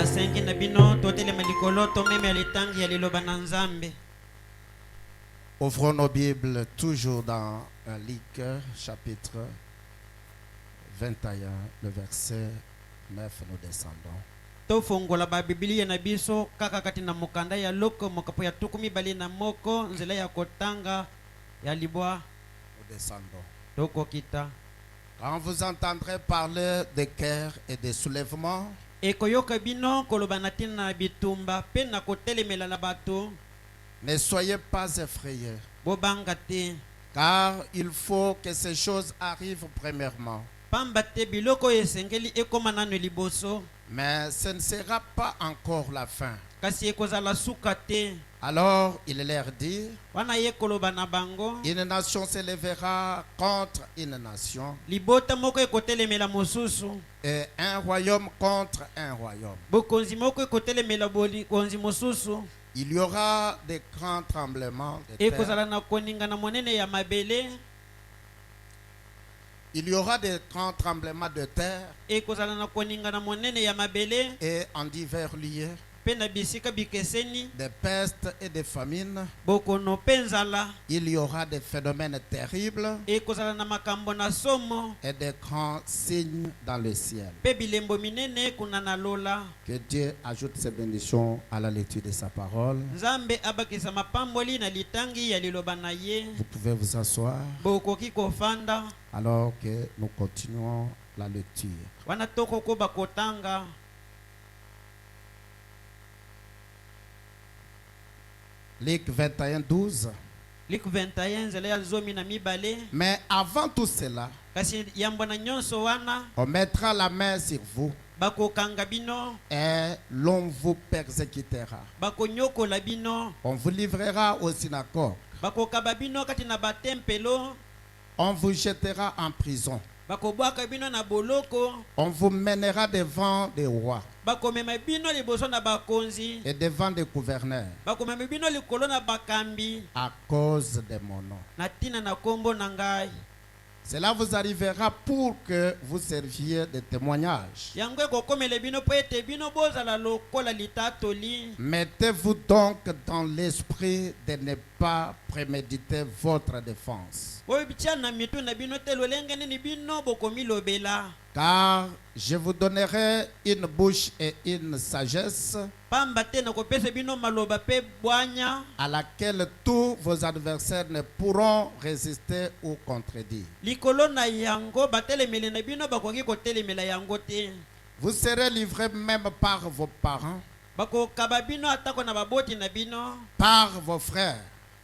basengi na bino totelema likolo tomeme litangi ya liloba na Nzambe. Ouvrons nos Bibles toujours dans Luc chapitre 21, le verset 9, nous descendons. Tofongola ba Biblia na biso kaka kati na mokanda ya loko mokapo ya tukumi bali na moko nzela ya kotanga ya libwa. Nous descendons. Toko kita. Quand vous entendrez parler de guerre et de soulèvement, Ekoyoka bino koloba na tina na bitumba pe na kotelemela na bato. ne soyez pas effrayés, Bobanga te. car il faut que ces choses arrivent premièrement. Pamba te biloko esengeli ekoma nanu liboso. Mais ce ne sera pas encore la fin. Kasi ekozala suka te. Alors il leur dit, Wana ye koloba na bango. une nation se lèvera contre une nation, Libota moko ekotelemela mosusu. et un royaume contre un royaume. Bokonzi moko ekotelemela bokonzi mosusu. Il y aura des grands tremblements de terre. Ekozala na koninga na monene ya mabele. Il y aura des grands tremblements de terre Ekozala na koninga na monene ya mabele. et en divers lieux, Pe na bisika bikeseni. des pestes et des famines. Bokono penzala. Il y aura des phénomènes terribles Ekozala na makambo na somo. et des grands signes dans le ciel. Pe bilembo minene kuna na lola. Que Dieu ajoute ses bénédictions à la lecture de sa parole. Nzambe abakisa mapamboli na litangi ya liloba na ye. Vous pouvez vous asseoir Bokoki kofanda. alors que nous continuons la lecture. Wana toko ko bakotanga. Luc 21, 12. Luc 21 nzela ya zomi na mibale. Mais avant tout cela, Kasi yambo na nyonso wana. on mettra la main sur vous Bakokanga bino. et l'on vous persécutera. Bakonyokola bino. On vous livrera aux synagogues. Bakokaba bino kati na batempelo. On vous jettera en prison. Bakobwaka bino na boloko. On vous mènera devant des rois Bakomema bino liboso na bakonzi. et devant des gouverneurs Bakomema bino likolo na bakambi. à cause de mon nom. Na tina na kombo na ngai. Cela vous arrivera pour que vous serviez de témoignage. Yango ekokomele bino po ete bino bozala lokola litatoli. Mettez-vous donc dans l'esprit de ne pas préméditer votre défense. Oyo bitia na mitu na bino te lolenge nini bino bokomi lobela. Car je vous donnerai une bouche et une sagesse Pamba te na kopesa bino maloba pe bwanya. à laquelle tous vos adversaires ne pourront résister ou contredire. Likolo na yango batelemele na bino bakoki kotelemela yango te. Vous serez livrés même par vos parents, Bakokaba bino atako na baboti na bino. par vos frères,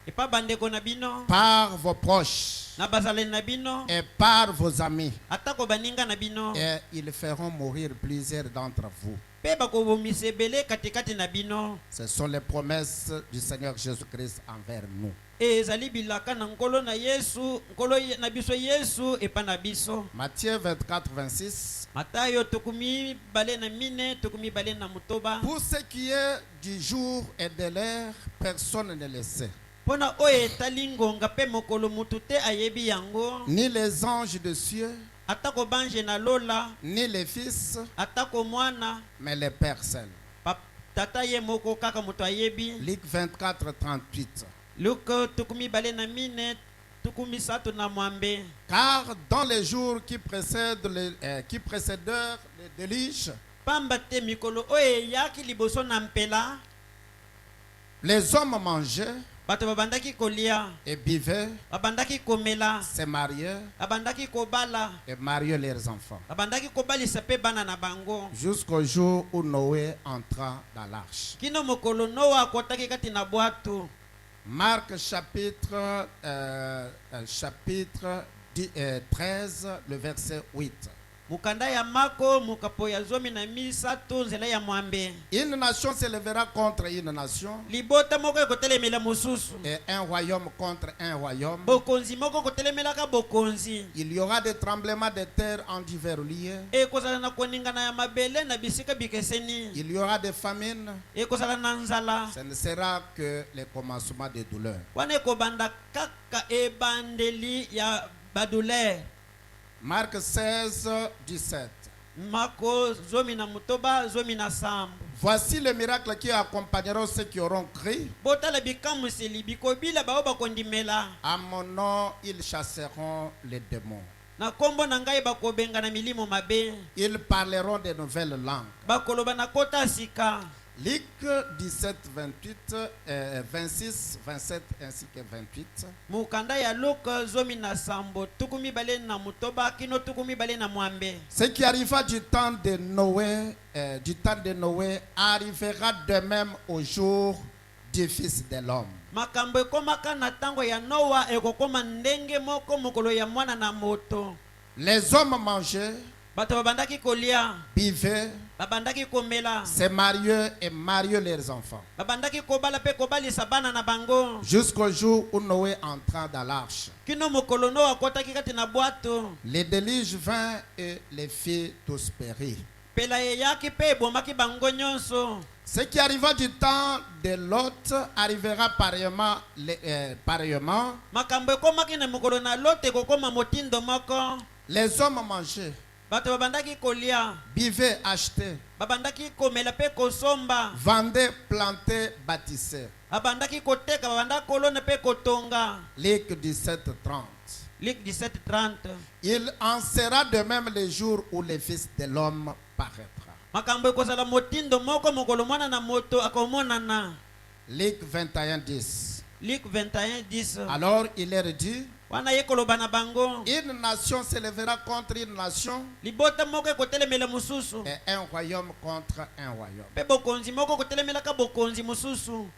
Epa bandeko na bino. par vos proches Na bazale na bino. et par vos amis. Atako baninga na bino. Et ils feront mourir plusieurs d'entre vous. Pe bakobomise ebele katikati na bino. Ce sont les promesses du Seigneur Jésus-Christ envers nous. Ezali bilaka na nkolo na Yesu, nkolo na biso Yesu epa na biso. Matthieu 24, 26. Matayo tokumi bale na mine, tokumi bale na mutoba. Pour ce qui est du jour et de l'heure, personne ne le sait. Pona oye talingonga pe mokolo mutu te ayebi yango. Ni les anges de cieux, Atako banje na lola, ni les fils, atako mwana, mais les pères seuls. tata ye moko kaka mutu ayebi. Luc 24, 38. Luka tukumi bale na mine, tukumi sato na mwambe. Car dans les jours qui précédèrent le déluge, Pamba te mikolo oye yaki liboso na mpela. les hommes mangeaient Bato babandaki kolia, et buvaient, babandaki komela, se mariaient babandaki kobala, et mariaient leurs enfants. babandaki kobalisa pe bana na bango. Jusqu'au jour où Noé entra dans l'arche. Kino mokolo Noa akotaki kati na bwato. Marc chapitre 13, le verset 8. Mukanda ya Mako mukapo ya zomi na misato nzela ya mwambe. Une nation se lèvera contre une nation, Libota moko ekotelemela mosusu. et un royaume contre un royaume. Bokonzi moko kotelemelaka bokonzi. Il y aura des tremblements de terre en divers lieux. Ekozala na koningana ya mabele na bisika bikeseni. Il y aura des famines. Ekozala na nzala. Ce ne sera que le commencement des douleurs. Wana ekobanda kaka ebandeli ya badule. Marc 16, 17. mako zomi na mutoba zomi na sambo. Voici le miracle qui accompagneront ceux qui auront cru. Botala bikamuseli bikobila bao bakondimela. À mon nom, ils chasseront les démons. Na kombo na ngai bakobenga na milimo mabe. Ils parleront de nouvelles langues. Bakoloba na kota sika. Luc 17, 28, 26, 27 ainsi que 28. Mukanda ya Luka zomi na sambo tukumi bale na mutoba kino tukumi bale na mwambe. Ce qui arriva du temps de Noé, arrivera de même au jour du Fils de l'homme. Makambo ekomaka na tango ya Noa ekokoma ndenge moko mokolo ya mwana na moto. Les hommes mangeaient, Bato babandaki kolia, buvaient, babandaki komela, se mariaient et mariaient leurs enfants. babandaki kobala pe kobalisa bana na bango. Jusqu'au jour où Noé entra dans l'arche. Kino mokolo Noa akotaki kati na bwato. Le déluge vint et les fit tous périr. Pela eyaki pe bomaki bango nyonso. Ce qui arriva du temps de Lot arrivera pareillement. Makambo ekomaki na mokolo na Lote kokoma motindo moko. Les hommes mangeaient, Bato babandaki kolia, buvaient, achetaient, babandaki komela pe kosomba, vendaient, plantaient, bâtissaient. babandaki koteka, babandaki kolona pe kotonga. Luc 17, 30. Luc 17:30. Il en sera de même le jour où le Fils de l'homme paraîtra. Makambo ekozala motindo moko mokolo mwana na moto akomonana. Luc 21, 10. Luc 21:10. Alors il leur dit, Wana yekoloba na bango. une nation s'élèvera contre une nation Libota moko ekotelemela mususu. et un royaume contre un royaume. Pe bokonzi moko kotelemelaka bokonzi mususu.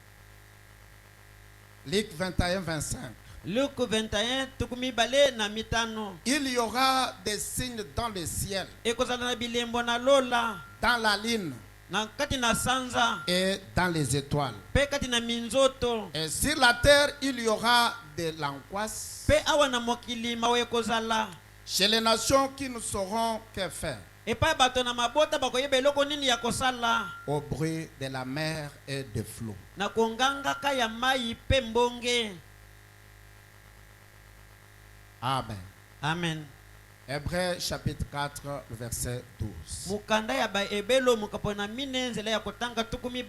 Luc 21, 25. Luc 21 tukumi bale na mitano. Il y aura des signes dans le ciel, Ekozala na bilembo na lola, dans la lune na kati na sanza, et dans les étoiles. pe kati na minzoto. Et sur la terre, il y aura de l'angoisse. Pe awa na mokili mawe ekozala. Chez les nations qui ne sauront que faire, Epa bato na mabota bakoyeba eloko nini ya kosala. au bruit de la mer et de flot. Na kongangaka ya mai pe mbonge. Amen. Amen. Hébreux chapitre 4, verset 12. Mukanda ya ba ebelo mukapona mine nzela ya kotanga tukumi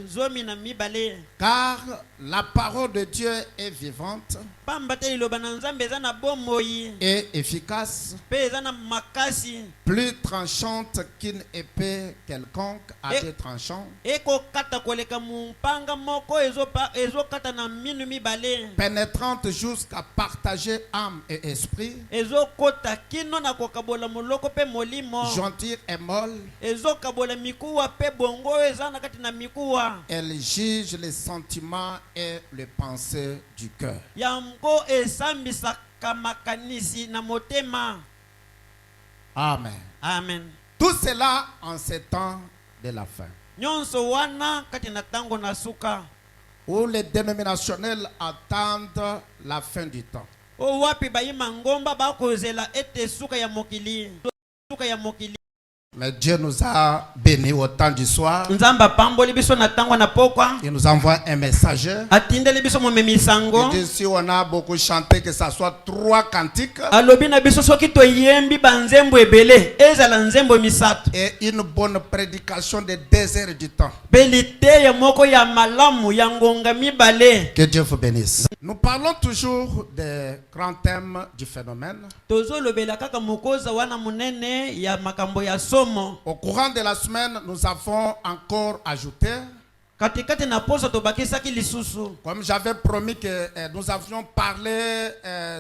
zomi na mibale. Car la parole de Dieu est vivante Pamba te liloba na Nzambe eza na bomoi, et efficace, pe eza na makasi, plus tranchante qu'une épée quelconque à deux tranchants, eko kata koleka mpanga moko ezokata na minu mibale, pénétrante jusqu'à partager âme et esprit, ezokota kino na kokabola moloko pe molimo, jointure et molle. ezokabola mikuwa pe bongo eza na kati na mikuwa. Elle juge les sentiments et les pensées du cœur. Yango esambisaka makanisi na motema. Amen. Amen. Tout cela en ces temps de la fin, Nyonso wana kati na tango na suka. où les dénominationnels attendent la fin du temps. O wapi bayima ngomba bakozela ete suka ya mokili. Suka ya mokili. Mais Dieu nous a bénis au temps du soir. Nzamba pamboli biso na tango na pokwa. Il nous envoie un messager. Atindeli biso momemisango. Il dit si on a beaucoup chanté, que ça soit 3 cantiques Alobi na biso soki to yembi banzembo ebele ezala nzembo misato. et une bonne prédication de 2 heures du temps. Belite ya moko ya malamu ya ngonga mibale. Que Dieu vous bénisse. Nous parlons toujours des grands thèmes du phénomène. Tozo lobela kaka mokoza wana munene ya makambo ya somo. Au courant de la semaine, nous avons encore ajouté, Katikati na poso tobakisaki lisusu. comme j'avais promis que nous avions parlé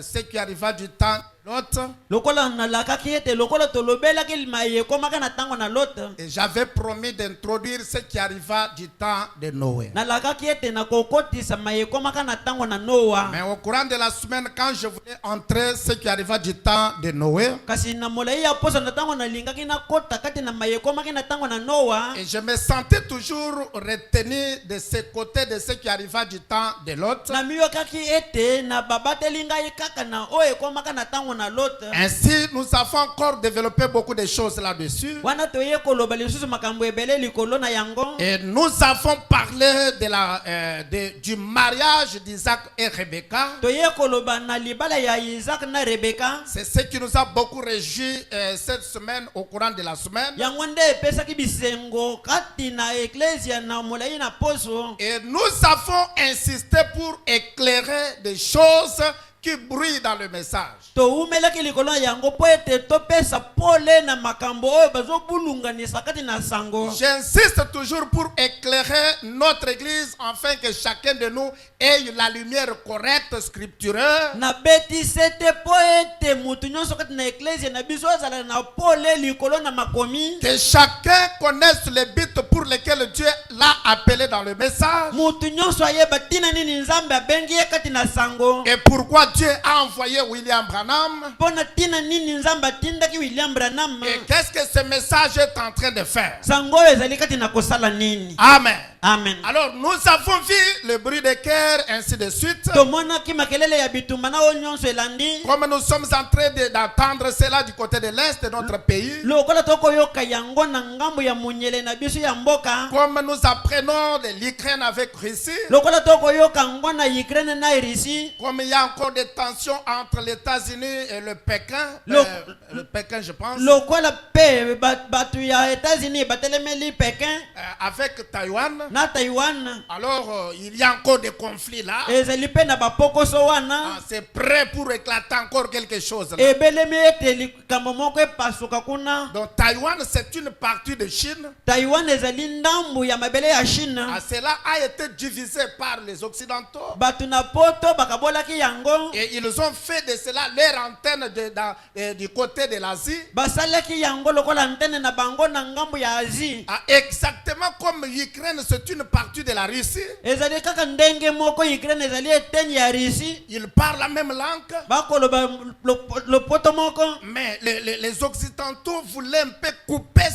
ce qui arriva du temps de Lot. Lokola na lakaki ete lokola tolobelaki maye komaka na tango na Lot. Et j'avais promis d'introduire ce qui arriva du temps de Noé. Na lakaki ete na kokotisa maye komaka na tango na Noa. Mais au courant de la semaine, quand je voulais entrer ce qui arriva du temps de Noé, Kasi na molai ya poso na tango na lingaki na kota kati na maye komaki na tango na Noa. et je me sentais toujours retenu de ce côté de ce qui arriva du temps de Lot. Na miyo kaki ete na babateli ngai kaka na oye komaka na tango na Lot. Ainsi, nous avons encore développé beaucoup de choses là-dessus. Wana toye koloba lisusu makambo ebele likolo na yango. Et nous avons parlé du mariage d'Isaac et Rebecca. Toye koloba na libala ya Isaac na Rebecca. C'est ce qui nous a beaucoup réjoui cette semaine, au courant de la semaine. Yango nde epesaki bisengo kati na ecclesia na molai na poso. Et nous avons insisté pour éclairer des choses qui brillent dans le message. Toumelaki likolo na yango po ete topesa pole na makambo oyo bazobulunganisa kati na sango. J'insiste toujours pour éclairer notre église afin que chacun de nous ait la lumière correcte, scriptureuse. Na beti sete po ete mutu nyonso kati na ecclesia na biso azala na pole likolo na makomi. Que chacun connaisse les buts pour lesquels Dieu l'a appelé dans le message. Mutu nyonso ayeba tina nini nzambe abengi ye kati na sango. Et pourquoi Dieu a envoyé William Branham. Pona tina nini nzambe atindaki William Branham. Et qu'est-ce que ce message est en train de faire? Sango ezali kati na kosala nini. Amen. Amen. Alors nous avons vu le bruit des cœurs, ainsi de suite. Tomonaki makelele ya bitumba na oyo nyonso elandi. Comme nous sommes en train d'entendre cela du côté de l'Est de notre pays. Lokola tokoyoka yango na ngambo ya munyele na biso ya mboka. Comme nous apprenons de l'Ukraine avec Russie. Lokola tokoyoka ngo na Ukraine na Russie. Comme il y a encore des tensions entre les États-Unis et le Pékin. Le Pékin, je pense. Lokola pe batu ya États-Unis batelemeli Pékin. Avec Taïwan. Na Taïwan. Alors il y a encore des conflits là. Ezali pe na bapokoso wana. C'est prêt pour éclater encore quelque chose là. Ebelemi ete likambo moko epasuka kuna. Donc Taïwan c'est une partie de Chine. Taïwan ezali ndambu ya mabele ya Chine. Cela a été divisé par les Occidentaux. Batu na poto bakabolaki yango. Et ils ont fait de cela leur antenne du côté de l'Asie. Basalaki yango lokola antenne na bango na ngambo ya Asie. Exactement comme l'Ukraine c'est une partie de la Russie. Ezali kaka ndenge moko Ukraine ezali eteni ya Russie. Ils parlent la même langue. Bakoloba le poto moko. Mais les Occidentaux voulaient un peu couper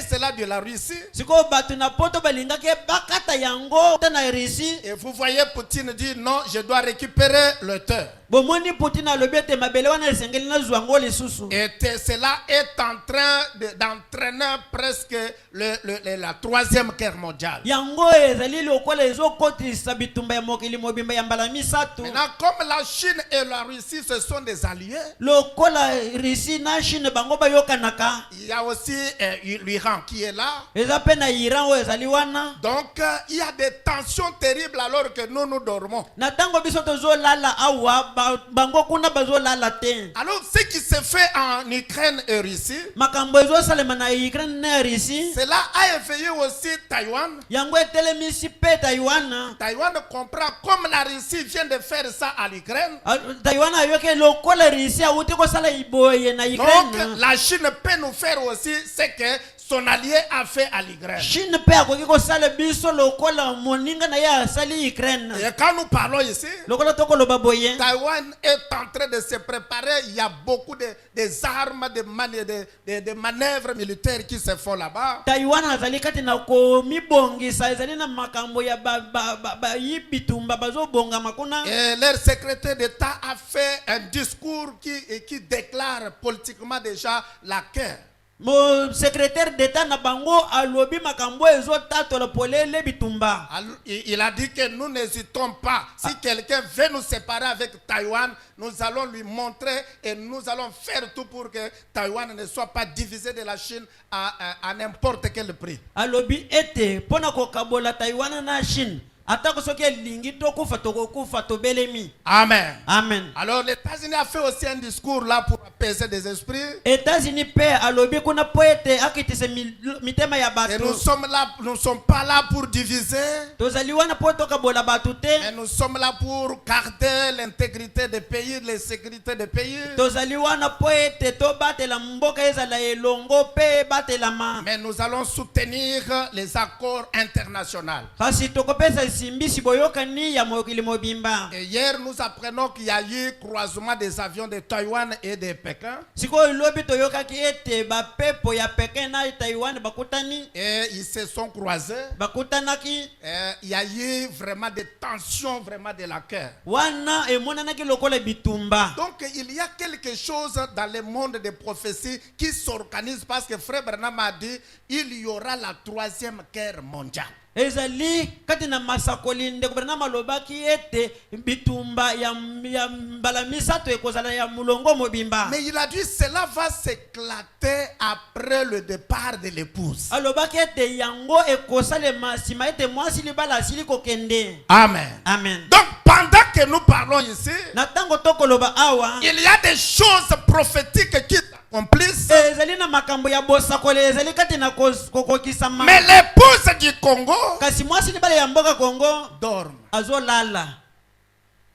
cela de la Russie. Siko batu na poto balingaki bakata yango na Russie. Et vous voyez Poutine dit non, je dois récupérer le terre. Bomoni Poutine alobi ete mabele wana esengeli na zwango lisusu. Et cela est en train d'entraîner presque la troisième guerre mondiale. Yango ezali lokola ezokotisa bitumba ya mokili mobimba ya mbala misatu. Maintenant, comme la Chine et la Russie ce sont des alliés. Lokola Russie na Chine bango bayokanaka. Il y a aussi l'Iran qui est là. Eza pe na Iran o ezali wana. Donc il y a des tensions terribles alors que nous dormons. Na tango biso tozo lala awa bango kuna bazo lala te. Alors ce qui se fait en Ukraine et Russie. Makambo ezo salema na Ukraine na Russie. Cela a éveillé aussi Taïwan. Yango etelemisi pe Taïwan. Taïwan comprend comme la Russie vient de faire ça à l'Ukraine. Taïwan ayoke lokola Russie awuti ko sala iboye na Ukraine. Donc la Chine peut nous faire aussi ce que son allié a fait à l'Ukraine. Chine pe akoki ko sala biso lokola moninga na ya sali Ukraine. Et quand nous parlons ici, lokola tokoloba boye. Taïwan est en train de se préparer. Il y a beaucoup des armes, des manœuvres militaires qui se font là-bas. Taïwan azali kati na ko mibongisa ezali na makambo ya yibitumba bazo bonga makuna. Et leur secrétaire d'État a fait un discours qui déclare politiquement déjà la guerre. Mon secrétaire d'État na bango alobi makambo ezotatola polele bitumba. Il a dit que nous n'hésitons pas. Si quelqu'un veut nous séparer avec Taïwan, nous allons lui montrer et nous allons faire tout pour que Taïwan ne soit pas divisé de la Chine à n'importe quel prix. Alobi ete pona ko kabola Taïwan na Chine. Atako soki lingi to kufa to belemi. Amen. Amen. Alors les États-Unis a fait aussi un discours là pour apaiser des esprits. États-Unis pe alobi kuna poete akitise mitema ya batu. Et nous sommes pas là pour diviser. Tozali wana poto kabola batu te. Mais nous sommes là pour garder l'intégrité des pays, la sécurité des pays. Tozali wana poete to batela mboka ezala elongo pe batela ma. Mais nous allons soutenir les accords internationaux. Kasi tokopesa basimbisi boyokani ya mokili mobimba. Et hier, nous apprenons qu'il y a eu croisement des avions de Taïwan et de Pékin. Sikoyo lobi toyokaki ete bapepo ya Pekin na Taiwan bakutani. Et ils se sont croisés. Bakutanaki. Et il y a eu vraiment des tensions vraiment de la cœur. Wana emonanaki lokola bitumba. Donc il y a quelque chose dans le monde des prophéties qui s'organise parce que Frère Branham a dit il y aura la 3e guerre mondiale. Ezali kati na masakoli ndeko Branham alobaki ete bitumba ya mbala misato ekozala ya mulongo mobimba. Mais il a dit cela va s'éclater après le départ de l'épouse. Alobaki ete yango ekosalema sima ete mwasi libala asili kokende. Amen. Amen. Donc pendant que nous parlons ici, Na tango tokoloba awa il y a des choses prophétiques qui s'accomplissent. ezali na makambo ya bosakoli ezali kati na kokokisama. Mais l'épouse du Congo Kasi mwasi libala ya mboka Kongo dorme. azolala.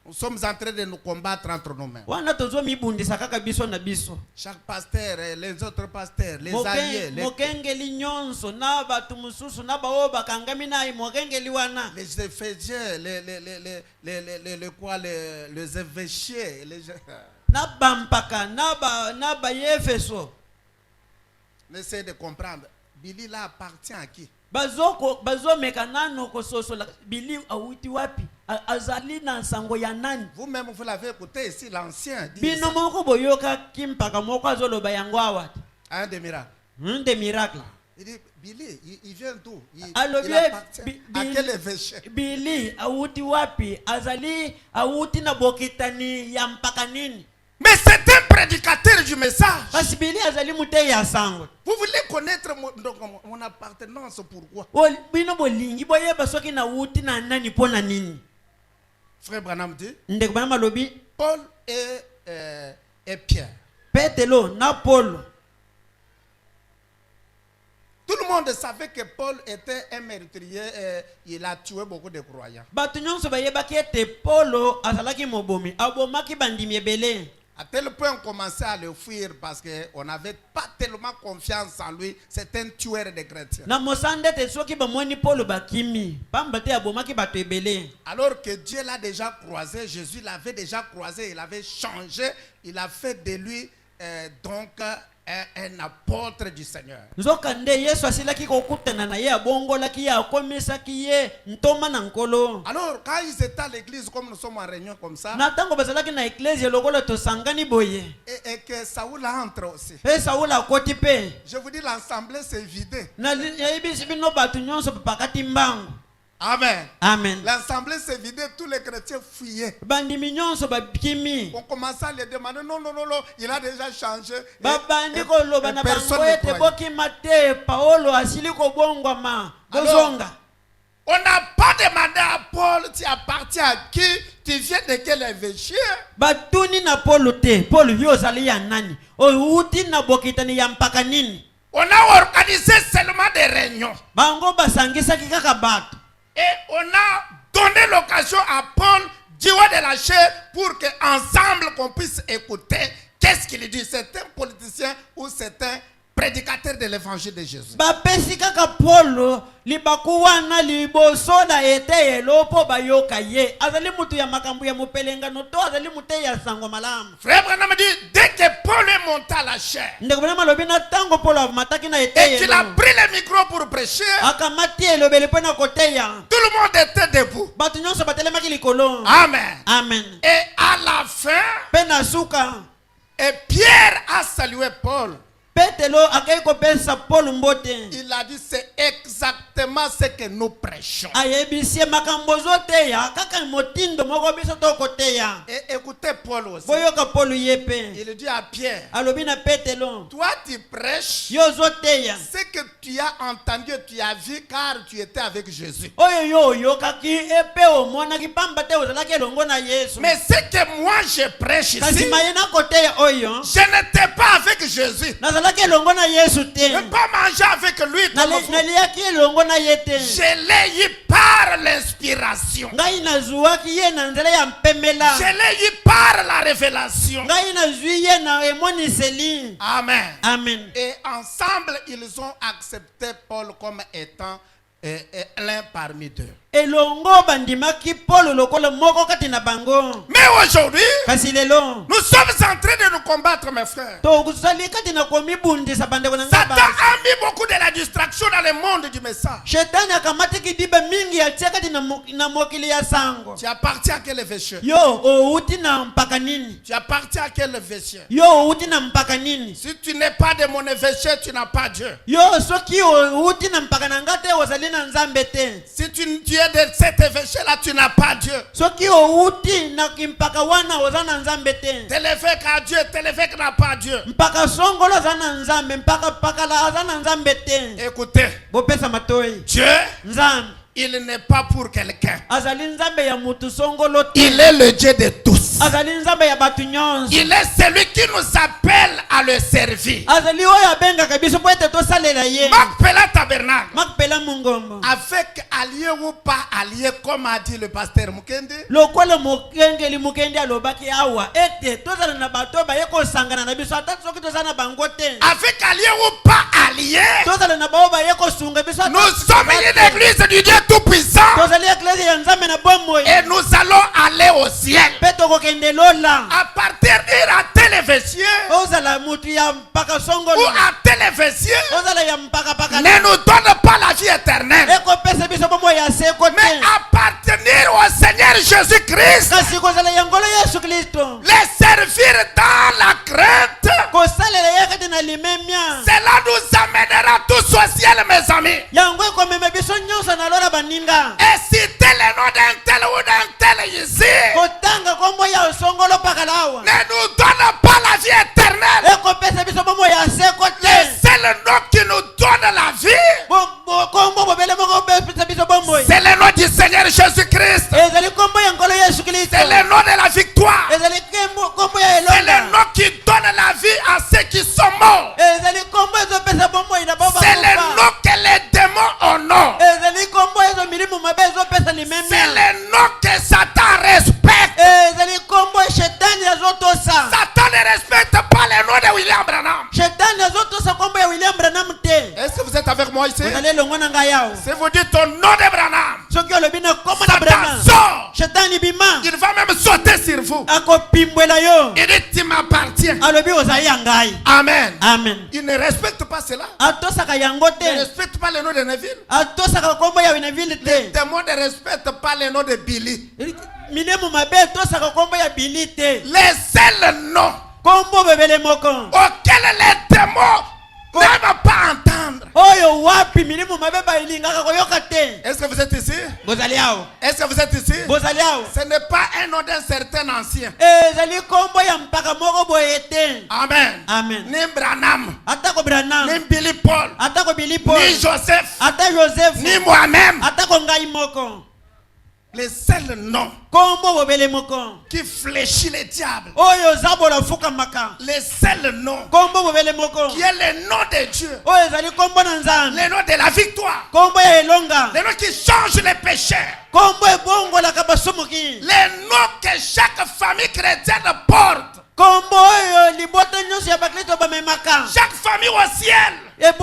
Nous sommes en train de nous combattre entre nous-mêmes. Wana tozo mibundisa kaka biso na biso. Chaque pasteur, les autres pasteurs, les alliés, Mokengeli nyonso na batu mususu na bawo bakangami na mokengeli wana. les Éphésiens, les évêchés, Na bampaka na ba Yefeso. Essayez de comprendre. Billy là appartient à qui? Bazo mekanano kososo la bili awiti wapi azali na sango ya nani. Vous-même vous l'avez écouté ici, l'ancien dit Bino ça. moko boyoka kimpaka moko azoloba yango awati. Un des miracles. Des miracles. Il dit Billy, il vient d'où? Il Alobi appartient à quel évêché? Bili awuti wapi azali awuti na bokitani ya mpaka nini. Mais c'est un prédicateur du message. Basi Bili azali mute ya sango. Vous voulez connaître mon appartenance, pourquoi? Bino bolingi boyeba soki na wuti na nani pona nini. Frère Branham dit Ndeko Branham alobi Paul et Pierre. Petelo na Paulo. Tout le monde savait que Paul était un meurtrier et il a tué beaucoup de croyants. Batu nyonso bayebaki ete Paulo azalaki mobomi abomaki bandimi ebele. À tel point on commençait à le fuir parce qu'on n'avait pas tellement confiance en lui. C'est un tueur de chrétiens. Na mosande te soki bamoni Paulo bakimi pamba te abomaki batu ebele. Alors que Dieu l'a déjà croisé, Jésus l'avait déjà croisé, il avait changé, il a fait de lui donc un apôtre du Seigneur. Nzoka nde Yesu asilaki kokutana na ye abongolaki ye akomisaki ye ntoma na nkolo. Alors quand ils étaient à l'église comme nous sommes en réunion comme ça, Na tango bazalaki na eklezia lokola tosangani boye. et que Saoul entre aussi. Saoul akoti pe. Je vous dis l'assemblée s'est vidée. Na yebisi bino batu nyonso pakati mbangu. Amen. Amen. L'assemblée s'est vidée, tous les chrétiens fuyaient. Bandimi nyonso bakimi. On commençait à les demander, non, il a déjà changé. Babandi koloba na personne bango ne ete croyait. bokima te Paulo asili kobongwama. Bozonga. On n'a pas demandé à Paul, tu appartiens à qui? Tu viens de quel évêché? Batuni na Paulo te. Paulo yo zali ya nani? Outi na bokitani ya mpaka nini? On a organisé seulement des réunions. Bango basangisaki kaka batu. Et on a donné l'occasion à Paul, Dieu de la chair, pour qu'ensemble qu'on puisse écouter qu'est-ce qu'il dit. C'est un politicien ou c'est un prédicateur de l'évangile de Jésus. Bapesi kaka Paulo libaku wana liboso na ete elopo bayoka ye. Azali mutu ya makambu ya mupelengano to azali mute ya sango malamu. Frère Branham dit, dès que Paul est monté à la chair, Ndeko Branham alobi na tango Paulo mataki na ete et qu'il a pris le micro pour prêcher, akamati elobeli pe na koteya. tout le monde était debout. Batu nyonso batelemaki likolo. Amen. Amen. Et à la fin, Pe na suka et Pierre a salué Paul. Petelo akai kopesa Paulo mbote. Il a dit, c'est exactement ce que nous prêchons. Ayebisi makambo zote ya kaka motindo moko biso to koteya. Et écoutez Paul aussi. Boyoka Paulo yepe. Il dit à Pierre, Alobi na Petelo. toi tu prêches Yo zoteya. ce que tu as entendu, tu as vu car tu étais avec Jésus. Oyo yo yokaki epe omonaki pamba te ozalaki elongo na Yesu. Mais ce que moi je prêche Kasi ici, mayena koteya oyo. je n'étais pas avec Jésus. Nazalaki elongo na Yesu te. Je n'ai pas mangé avec lui comme vous. Naliaki elongo na ye te. Je l'ai eu par l'inspiration. Ngai nazuwaki ye na nzela ya mpemela. Je l'ai eu par la révélation. Ngai nazwi ye na emoniseli. Amen. Amen. Et ensemble, ils ont accepté Paul comme étant est l'un parmi deux. elongo bandimaki Paul lokola moko kati na bango. Mais aujourd'hui, Kasi lelo nous sommes en train de nous combattre, mes frères. tozali kati na komibundisa bandeko na Satan ngai. a mis beaucoup de la distraction dans le monde du message. Shetani akamati kidiba mingi atia kati na mokili ya sango. Tu appartiens à quel évêché? Yo outi na mpaka nini? Tu appartiens à quel évêché? Yo outi na mpaka nini? Si tu n'es pas de mon évêché, tu n'as pas Dieu. Yo soki outi na mpaka na ngate ozali na nzambe te. Si tu es de cet évêché-là, tu n'as pas Dieu. Soki outi na kimpaka wana ozali na nzambe te. Tel évêque a Dieu, tel évêque n'a pas Dieu. Mpaka songolo ozali na nzambe, mpaka pakala ozali na nzambe te. Écoutez, Bopesa matoi. Dieu, Nzambe il n'est pas pour quelqu'un. azali nzambe ya mutu songolo te. Il est le Dieu de tous. Azali nzambe ya batu nyonso. Il est celui qui nous appelle à le servir. Azali oyo abengaka biso po ete tosalela ye. Makpela tabernacle. Makpela mungombo. Avec allié ou pas allié, comme a dit le pasteur Mukende. Lokola mokengeli mukendi alobaki awa ete tozala na bato baye kosangana na biso ata soki tozala na bango te. Avec allié ou pas allié, Tozala na bao baye kosunga biso ata nous sommes une église du Dieu Tout-Puissant. tozali eklesi ya nzambe na bomoi. Et nous allons aller au ciel. Pe tokokende lola. Appartenir à tel évêché Ozala mutu ya mpaka ou songolo. à tel évêché Ozala ya mpaka paka. ne nous donne pas la vie éternelle. Ekopesa biso bomoi ya seko Mais te. appartenir au Seigneur Jésus-Christ, Kasi kozala ya ngolo Yesu Kristo. les servir dans la crainte, Kosalela ye kati na limemia. cela nous amènera tous au ciel, mes amis. Yango ekomema biso nyonso na lola baninga. Et citer le nom d'un tel ou d'un tel ici Kotanga kombo ya songolo pakalawa. ne nous donne pas la vie éternelle. Ekopesa biso bomoi ya seko Le te. seul nom qui nous donne la vie, Kombo bobele moko bepesa biso bomoi. c'est le nom du Seigneur Jésus-Christ. Ezali kombo ya ngolo Yesu Kristo. C'est le nom de la victoire. Ezali kombo ya C'est le elonga. nom qui donne la vie à ceux qui sont morts. Ezali kombo ezopesa bomoi na baba. C'est le nom que les démons honorent. Ezali kombo ezo milimu mabe ezopesa C'est limemia. le nom que Satan respecte. Ezali kombo shetani azotosa. Satan ne respecte pas le nom de William Branham. Shetani azotosa kombo ya William Branham te. Est-ce que vous êtes avec moi ici? Ezali longo na ngai yao. Si vous dites ton nom de Branham, Soki olobi na kombo na Satan Branham. sort. Shetani bima. Il va même sauter sur vous. Akopimbwela yo. Il dit tu m'appartiens. Alobi ozali ya ngai. Amen. Amen. Il ne respecte pas cela. Atosaka yango Il ne te. respecte pas le nom de Neville. Atosaka kombo ya Wineville Les te. démons ne respectent pas le nom de Billy. Minemu mabe tosaka kombo ya Billy te. Les seuls noms Kombo bebele moko. auxquels les démons n'aiment pas entendre. Oyo wapi minemu mabe bailingaka koyoka te. Est-ce que vous êtes ici? Bozali awo. Est-ce que vous êtes ici? Bozali awo. Ce n'est pas un nom d'un certain ancien. Ezali kombo ya mpaka moko boye te. Amen. Amen. Ni Branham, Atako Branham. ni Billy Paul, Atako Billy Paul. ni Joseph, Ata Joseph. ni moi-même. Atako ngai moko. Les seuls noms Kombo bobele moko. qui fléchit le diable. Oyo zabola fuka maka. Les seuls noms Kombo bobele moko. qui est le nom de Dieu. Oyo ezali kombo na nzambe. Le nom de la victoire. Kombo ya elonga. Le nom qui change les péchés. Kombo ebongolaka basumuki. Le nom que chaque famille chrétienne porte. Kombo oyo libota nyonso ya bakristo bamemaka. Chaque famille au ciel.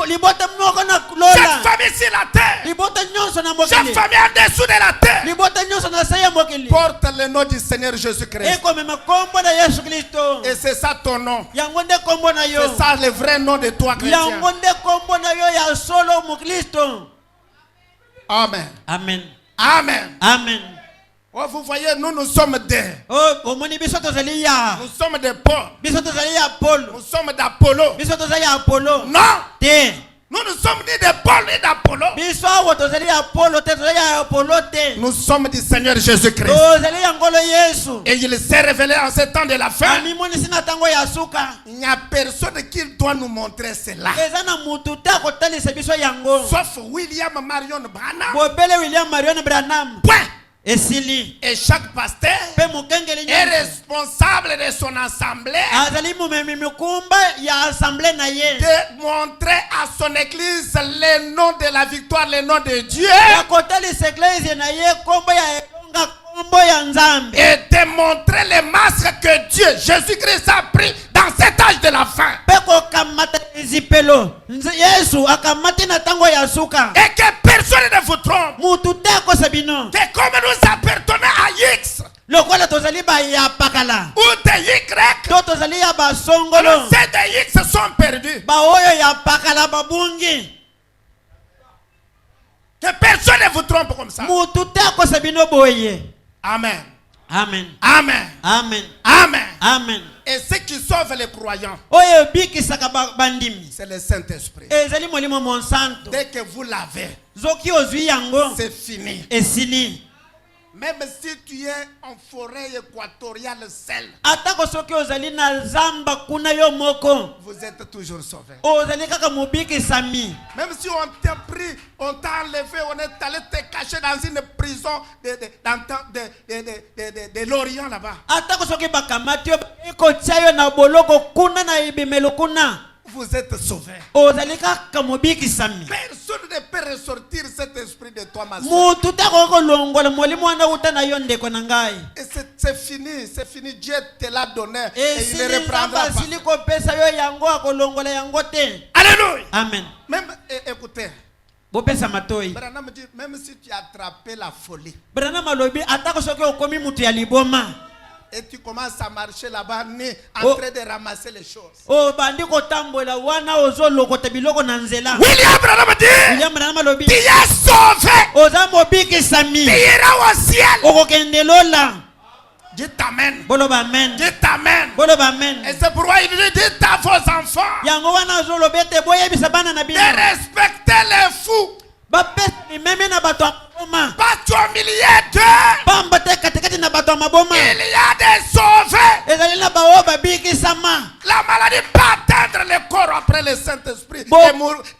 Libota moko na Chaque lola. famille sur la terre. Libota nyonso na Chaque mokili. famille en dessous de la terre. Libota nyonso na se ya mokili. Porte le nom du Seigneur Jésus-Christ. Ekomema kombo na Yesu Kristo. Et c'est ça ton nom. Yango nde kombo na yo. C'est ça le vrai nom de toi, chrétien. Yango nde kombo na yo ya solo mukristo. Amen. Amen. Amen. Amen. Oh, vous voyez, nous sommes des. Oh, omoni biso tozali ya. Nous sommes des Paul. Biso tozali ya Paul. Nous sommes d'Apollo. Biso tozali ya Apollo. Non. Te. Nous ne sommes ni de Paul ni d'Apollo. Biso awo tozali ya Apollo te tozali ya Apollo te. Nous sommes du Seigneur Jésus-Christ. Tozali ya ngolo Yesu. Et il s'est révélé en ce temps de la fin. Amimoni na tango ya suka. Il n'y a personne qui doit nous montrer cela. Eza na mutu ta kotalisa biso yango. Sauf William Marion Branham. Bobele William Marion Branham. Point. Esili. Et chaque pasteur Pe mukengeli est nyonso. responsable de son assemblée Azali mumemi mikumba ya assemblée na ye. de montrer à son église le nom de la victoire, le nom de Dieu. Ya kotalisa eglise na ye kombo ya elonga kombo ya nzambe. Et de montrer les masques que Dieu, Jésus-Christ, a pris dans cet âge de la fin. Pe kokamata ezipelo. Yesu akamati na tango ya suka. Et que personne personne ne vous trompe. mutu te akosa bino Que comme nous appartenons à X lokola tozali baya pakala ou de Y, to tozali ya alors basongolo ceux de X sont perdus. baoyo ya pakala babungi Que personne ne vous trompe comme ça. mutu te akosa bino boye. Amen. Amen. Amen. Amen. Amen. Amen. Et ce qui sauve les croyants, Oyo bikisaka bandimi c'est le Saint-Esprit. ezali molimo monsanto Dès que vous l'avez, zoki ozwi yango c'est fini. esili Même si tu es en forêt équatoriale seul, atako soki ozali na zamba kuna yo moko vous êtes toujours sauvé. ozali kaka mobikisami. Même si on t'a pris, on t'a enlevé, on est allé te cacher dans une prison de l'Orient là-bas. atako soki bakamati yo ekotia yo na boloko kuna na ibimelo kuna Vous êtes sauvé. ozali kaka mobikisami. Personne ne peut ressortir cet esprit de toi, ma soeur. mutu te akoki kolongola molimo wana uta na yo ndeko na ngai Et c'est fini, c'est fini. Dieu te l'a donné et il esili ne nzambe reprendra pas. asili kopesa yo yango akolongola yango te. Alléluia. Amen. Même, écoutez, bopesa matoi Branham dit, même si tu as attrapé la folie Branham alobi atako soki okomi mutu ya liboma et tu commences à marcher là-bas, en train de ramasser les choses. obandi kotambola wana ozolokota biloko na nzela. William Branham dit, William Branham alobi tu es sauvé. oza mobikisami Tu iras au ciel. okokende lola. Dites amen. boloba amen. Dites amen. boloba amen. Et c'est pourquoi il dit, dites à vos enfants yango wana azoloba ete boyebisa bana na bino de respecter les fous. bapesa mimeme na bato ya maboma Pas au milieu d'eux. pamba te katikati na bato ya maboma Il y a des sauvés. ezali na baoyo babikisama. La maladie peut atteindre le corps après le Saint-Esprit Bon.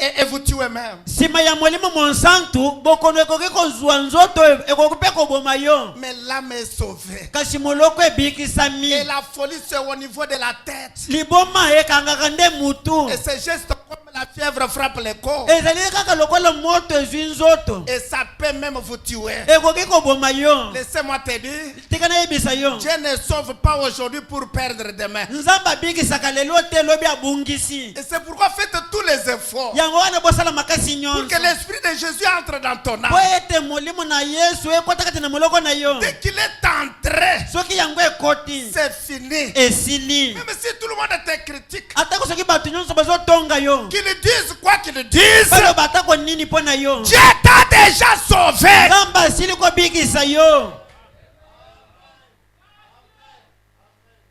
et vous tuer même. nsima ya molimo monsantu bokono ekoki kozwa nzoto ekoki mpe koboma yo Mais l'âme est sauvée. kasi moloko Et ebikisami. la folie, c'est au niveau de la tête. liboma ekangaka nde mutu Et ces gestes comme la fièvre frappe le corps. ezali kaka lokola moto ezwi nzoto Et ça peut même vous tuer. ekoki koboma yo. Laissez-moi te dire, tika nayebisa yo Dieu ne sauve pas aujourd'hui pour perdre demain. nzambe abikisaka lelo te lobi abungisi. Et c'est pourquoi faites tous les efforts yango wana bosala makasi pour nyonso que l'Esprit de Jésus entre dans ton po âme. ete molimo na yesu ekota kati na moloko na yo. Dès qu'il est entré, soki yango ekoti c'est fini. esili. Même si tout le monde te critique, atako soki bato nyonso bazotonga yo qu'ils disent quoi qu'ils disent, baloba atako nini mpo na yo Dieu t'a déjà sauvé. nzambe asili kobikisa yo.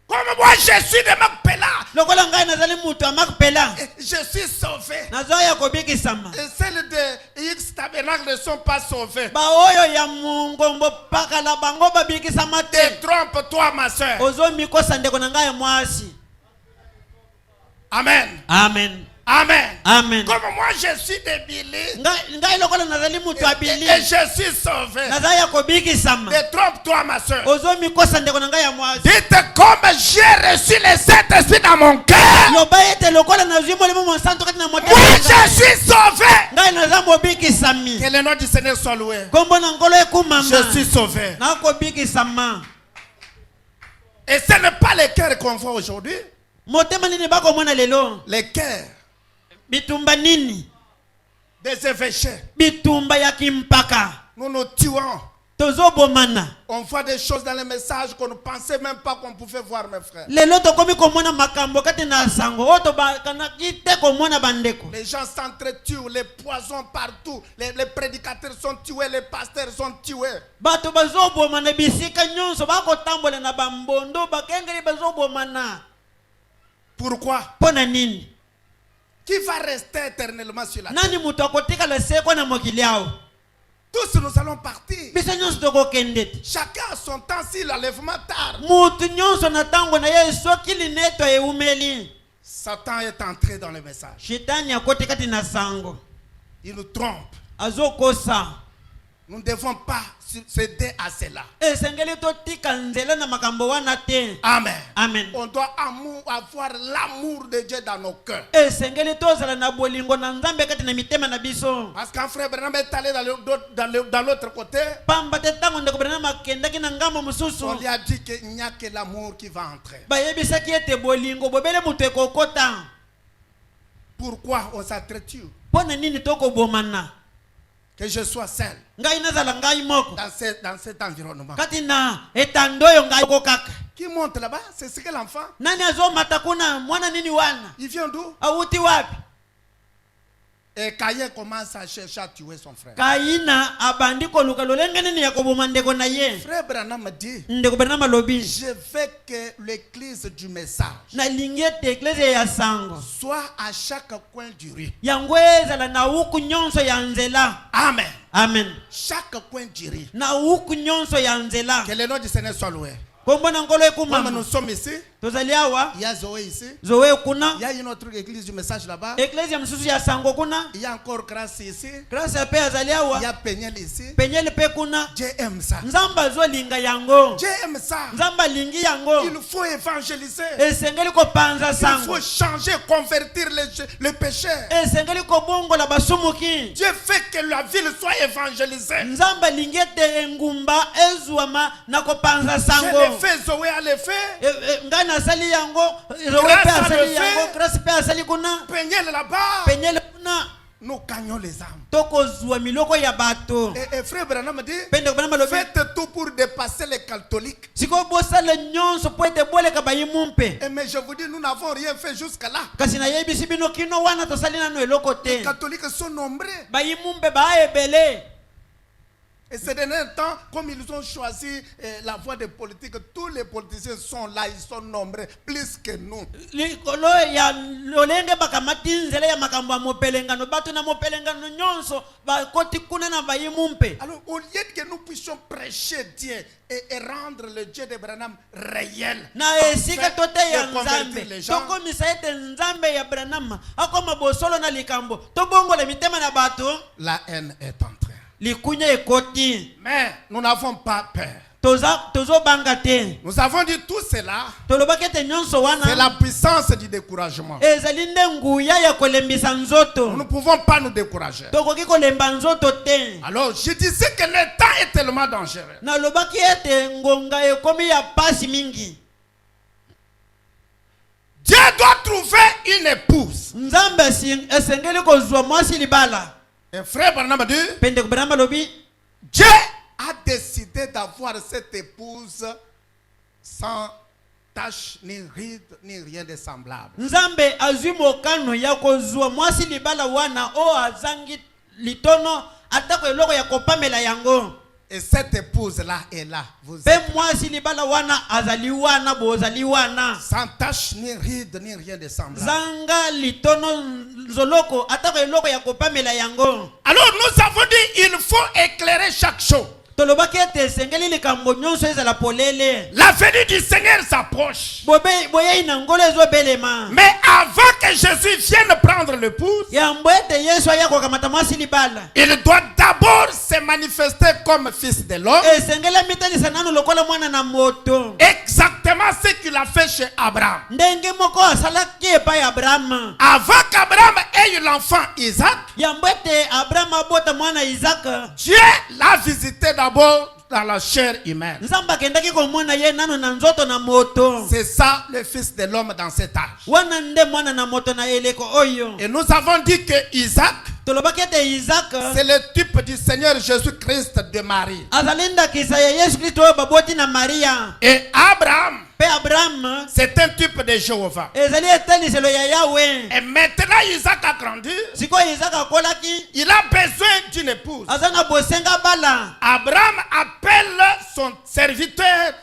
Comme moi je suis de Macpela, lokola ngai nazali mutu ya makpela je suis sauvé. nazwa ya kobikisama. Et celles de X Tabernacle ne sont pas sauvées. baoyo ya mungombo pakala bango babikisama te. Détrompe-toi, ma soeur. ozomikosa ndeko na ngai ya mwasi. Amen. Amen. Amen. Amen. Comme moi je suis de Billy ngai lokola nazali mutu ya bili et je suis sauvé. naza ya kobikisama. Détrompe-toi, ma soeur. ozomikosa ndeko na ngai ya mwasi. Dites comme j'ai reçu le Saint-Esprit dans mon cœur. loba ete lokola nazwi molimo monsanto kati na motema Moi na je ngai. suis sauvé. ngai naza mobikisami. Que le nom du Seigneur soit loué. kombo na nkolo ekumama. Je suis sauvé. nakobikisama. Et ce n'est pas le cœur qu'on voit aujourd'hui. motema nini bakomona lelo. Le cœur bitumba nini. des évêchés. bitumba ya kimpaka. Nous nous tuons. tozobomana. On voit des choses dans les messages qu'on ne pensait même pas qu'on pouvait voir, mes frères. lelo tokomi komona makambo kati na sango oyo tobakanaki te komona bandeko. Les gens s'entretuent, les poisons partout. Les prédicateurs sont tués, les pasteurs sont tués. bato bazobomana bisika nyonso bakotambola na bambondo bakengeli bazobomana. Pourquoi? mpo na nini. Qui va rester éternellement sur la terre? nani moto akotikala sekwa na mokili awo. Tous nous allons partir. biso nyonso tokokende te. Chacun a son temps si l'enlèvement tarde. mutu nyonso na ntango na ye soki lineto eumeli. Satan est entré dans le message. shetani akoti kati na sango. Il nous trompe. azokosa. Nous ne devons pas céder à cela. esengeli totika nzela na makambo wana te. Amen. Amen. On doit avoir l'amour de Dieu dans nos cœurs. esengeli tozala na bolingo na nzambe kati na mitema na biso. Parce qu'un frère Branham est allé dans l'autre côté. pamba te ntango ndeko Branham akendaki na ngambo mosusu. On lui a dit qu'il n'y a que l'amour qui va entrer. bayebisaki ete bolingo bobele moto ekokota. Pourquoi on s'entretue? mpo na nini tokobomana. que je sois seul ngai nazala ngai moko dans cet environnement. kati na etando oyo ngai moko kaka. Qui monte là-bas? C'est ce que l'enfant. Nani azomata kuna mwana nini wana? Il vient d'où? Auti wapi? Et Caïn commence à chercher à tuer son frère. Kaina abandi koluka lolenge nini yakoboma ndeko na ye. Frère Branham me dit, Ndeko Branham alobi, je veux que l'église du message na lingete eklezia ya sango soit à chaque coin du rue. yango ezala na uku nyonso ya nzela. Amen. Amen. Chaque coin du rue. Na uku nyonso ya nzela. Que le nom du Seigneur soit loué. Kombo na ngolo Comme ekumama. nous sommes ici, Tozali awa. il y a Zoé ici. Zoe kuna. Il y a une autre église du message là-bas. Eklezia msusu ya sango kuna. Il y a encore Grâce ici. Grâce pe azali Il y awa. a Peniel ici. Penyele pe kuna. Dieu aime ça. Nzamba zo linga yango. Dieu aime ça. Nzamba lingi yango. Il faut évangéliser. Esengeli ko panza Il sango. faut changer, convertir les pécheurs. Esengeli ko bongo la basumuki. Dieu fait que la ville soit évangélisée. Nzamba lingete engumba ezuama na ko panza Je sango. l'ai fait, Zoé a le fait. Ngana asali yango. Zoe Grâce pe à le asali fait. yango. Grâce pe asali kuna. Peniel là-bas. Penyele kuna. Nous gagnons les âmes. Toko zua miloko ya bato. Et frère Branham me dit, Pende Branham alobi. faites tout pour dépasser les catholiques. Siko bosala nyonso po ete boleka bayimumpe. Mais je vous dis, nous n'avons rien fait jusqu'à là. Kasi na yebisi bino kino wana tosali nano eloko Les te. catholiques sont nombreux. Bayimumpe baebele. Et ces derniers temps, comme ils ont choisi la voie des politiques, tous les politiciens sont là, ils sont nombreux, plus que nous. Likolo ya lolenge bakamati nzela ya makambo ya mopelengano bato na mopelengano nyonso bakoti kuna na bayimumpe. Alors, au lieu que nous puissions prêcher Dieu et rendre le Dieu de Branham réel, Na esika afin tote ya de convertir nzambe les gens, tokomisa ete nzambe ya Branham akoma bosolo na likambo tobongola mitema na bato la haine est entrée. likunya ekoti. Mais nous n'avons pas peur. Tozobanga te. Nous avons dit tout cela, Tolobaki ete nyonso c'est wana la puissance du découragement. ezali nde nguya ya kolembisa Nous nzoto. ne pouvons pas nous décourager. Tokoki kolemba nzoto te. Alors, je disais que le temps est tellement dangereux. Nalobaki ete ngonga ekomi ya pasi mingi. Dieu doit trouver une épouse. Nzambe esengeli kozwa mwasi libala. Et frère Branham dit, Pende Branham alobi, Dieu a décidé d'avoir cette épouse sans tache, ni ride, ni rien de semblable. Nzambe azwi mokano ya kozwa mwasi libala wana o azangi litono atako eloko ya kopamela yango. Et cette épouse-là est là. Vous Pe êtes mwasi libala wana azali wana bozali wana. sans tache, ni ride, ni rien de semblable. Zanga litono zoloko atako eloko ya kopamela yango. Alors nous avons dit, il faut éclairer chaque chose. Tolobaki ete esengeli likambo nyonso ezala polele. La venue du Seigneur s'approche. Boyei na ngolo ezobelema. Mais avant que Jésus vienne prendre l'épouse, Yambo ete Yesu aya kokamata mwasi libala. il doit d'abord se manifester comme fils de l'homme. Esengeli amitelisa nanu lokola mwana na moto. Exactement ce qu'il a fait chez Abraham. Ndenge moko asalaki epai ya Abraham. Avant qu'Abraham ait l'enfant Isaac, Yambo ete Abraham abota mwana Isaka. Dieu l'a visité d'abord dans la chair humaine. Nzambe akendaki komona ye nano na nzoto na moto. C'est ça le fils de l'homme dans cet âge. Wana nde mwana na moto na eleko oyo. Et nous avons dit que Isaac, Tolobaki ete Isaka c'est le type du Seigneur Jésus-Christ de Marie. azali ndakisa ya Yesu Kristo oyo baboti na Maria. Et Abraham, Pe Abraham c'est un type de Jéhovah. ezali eteliselo ya Yahweh. Et maintenant Isaac a grandi. Siko Isaka akolaki Il a besoin d'une épouse. aza na bosenga bala. Abraham appelle son serviteur,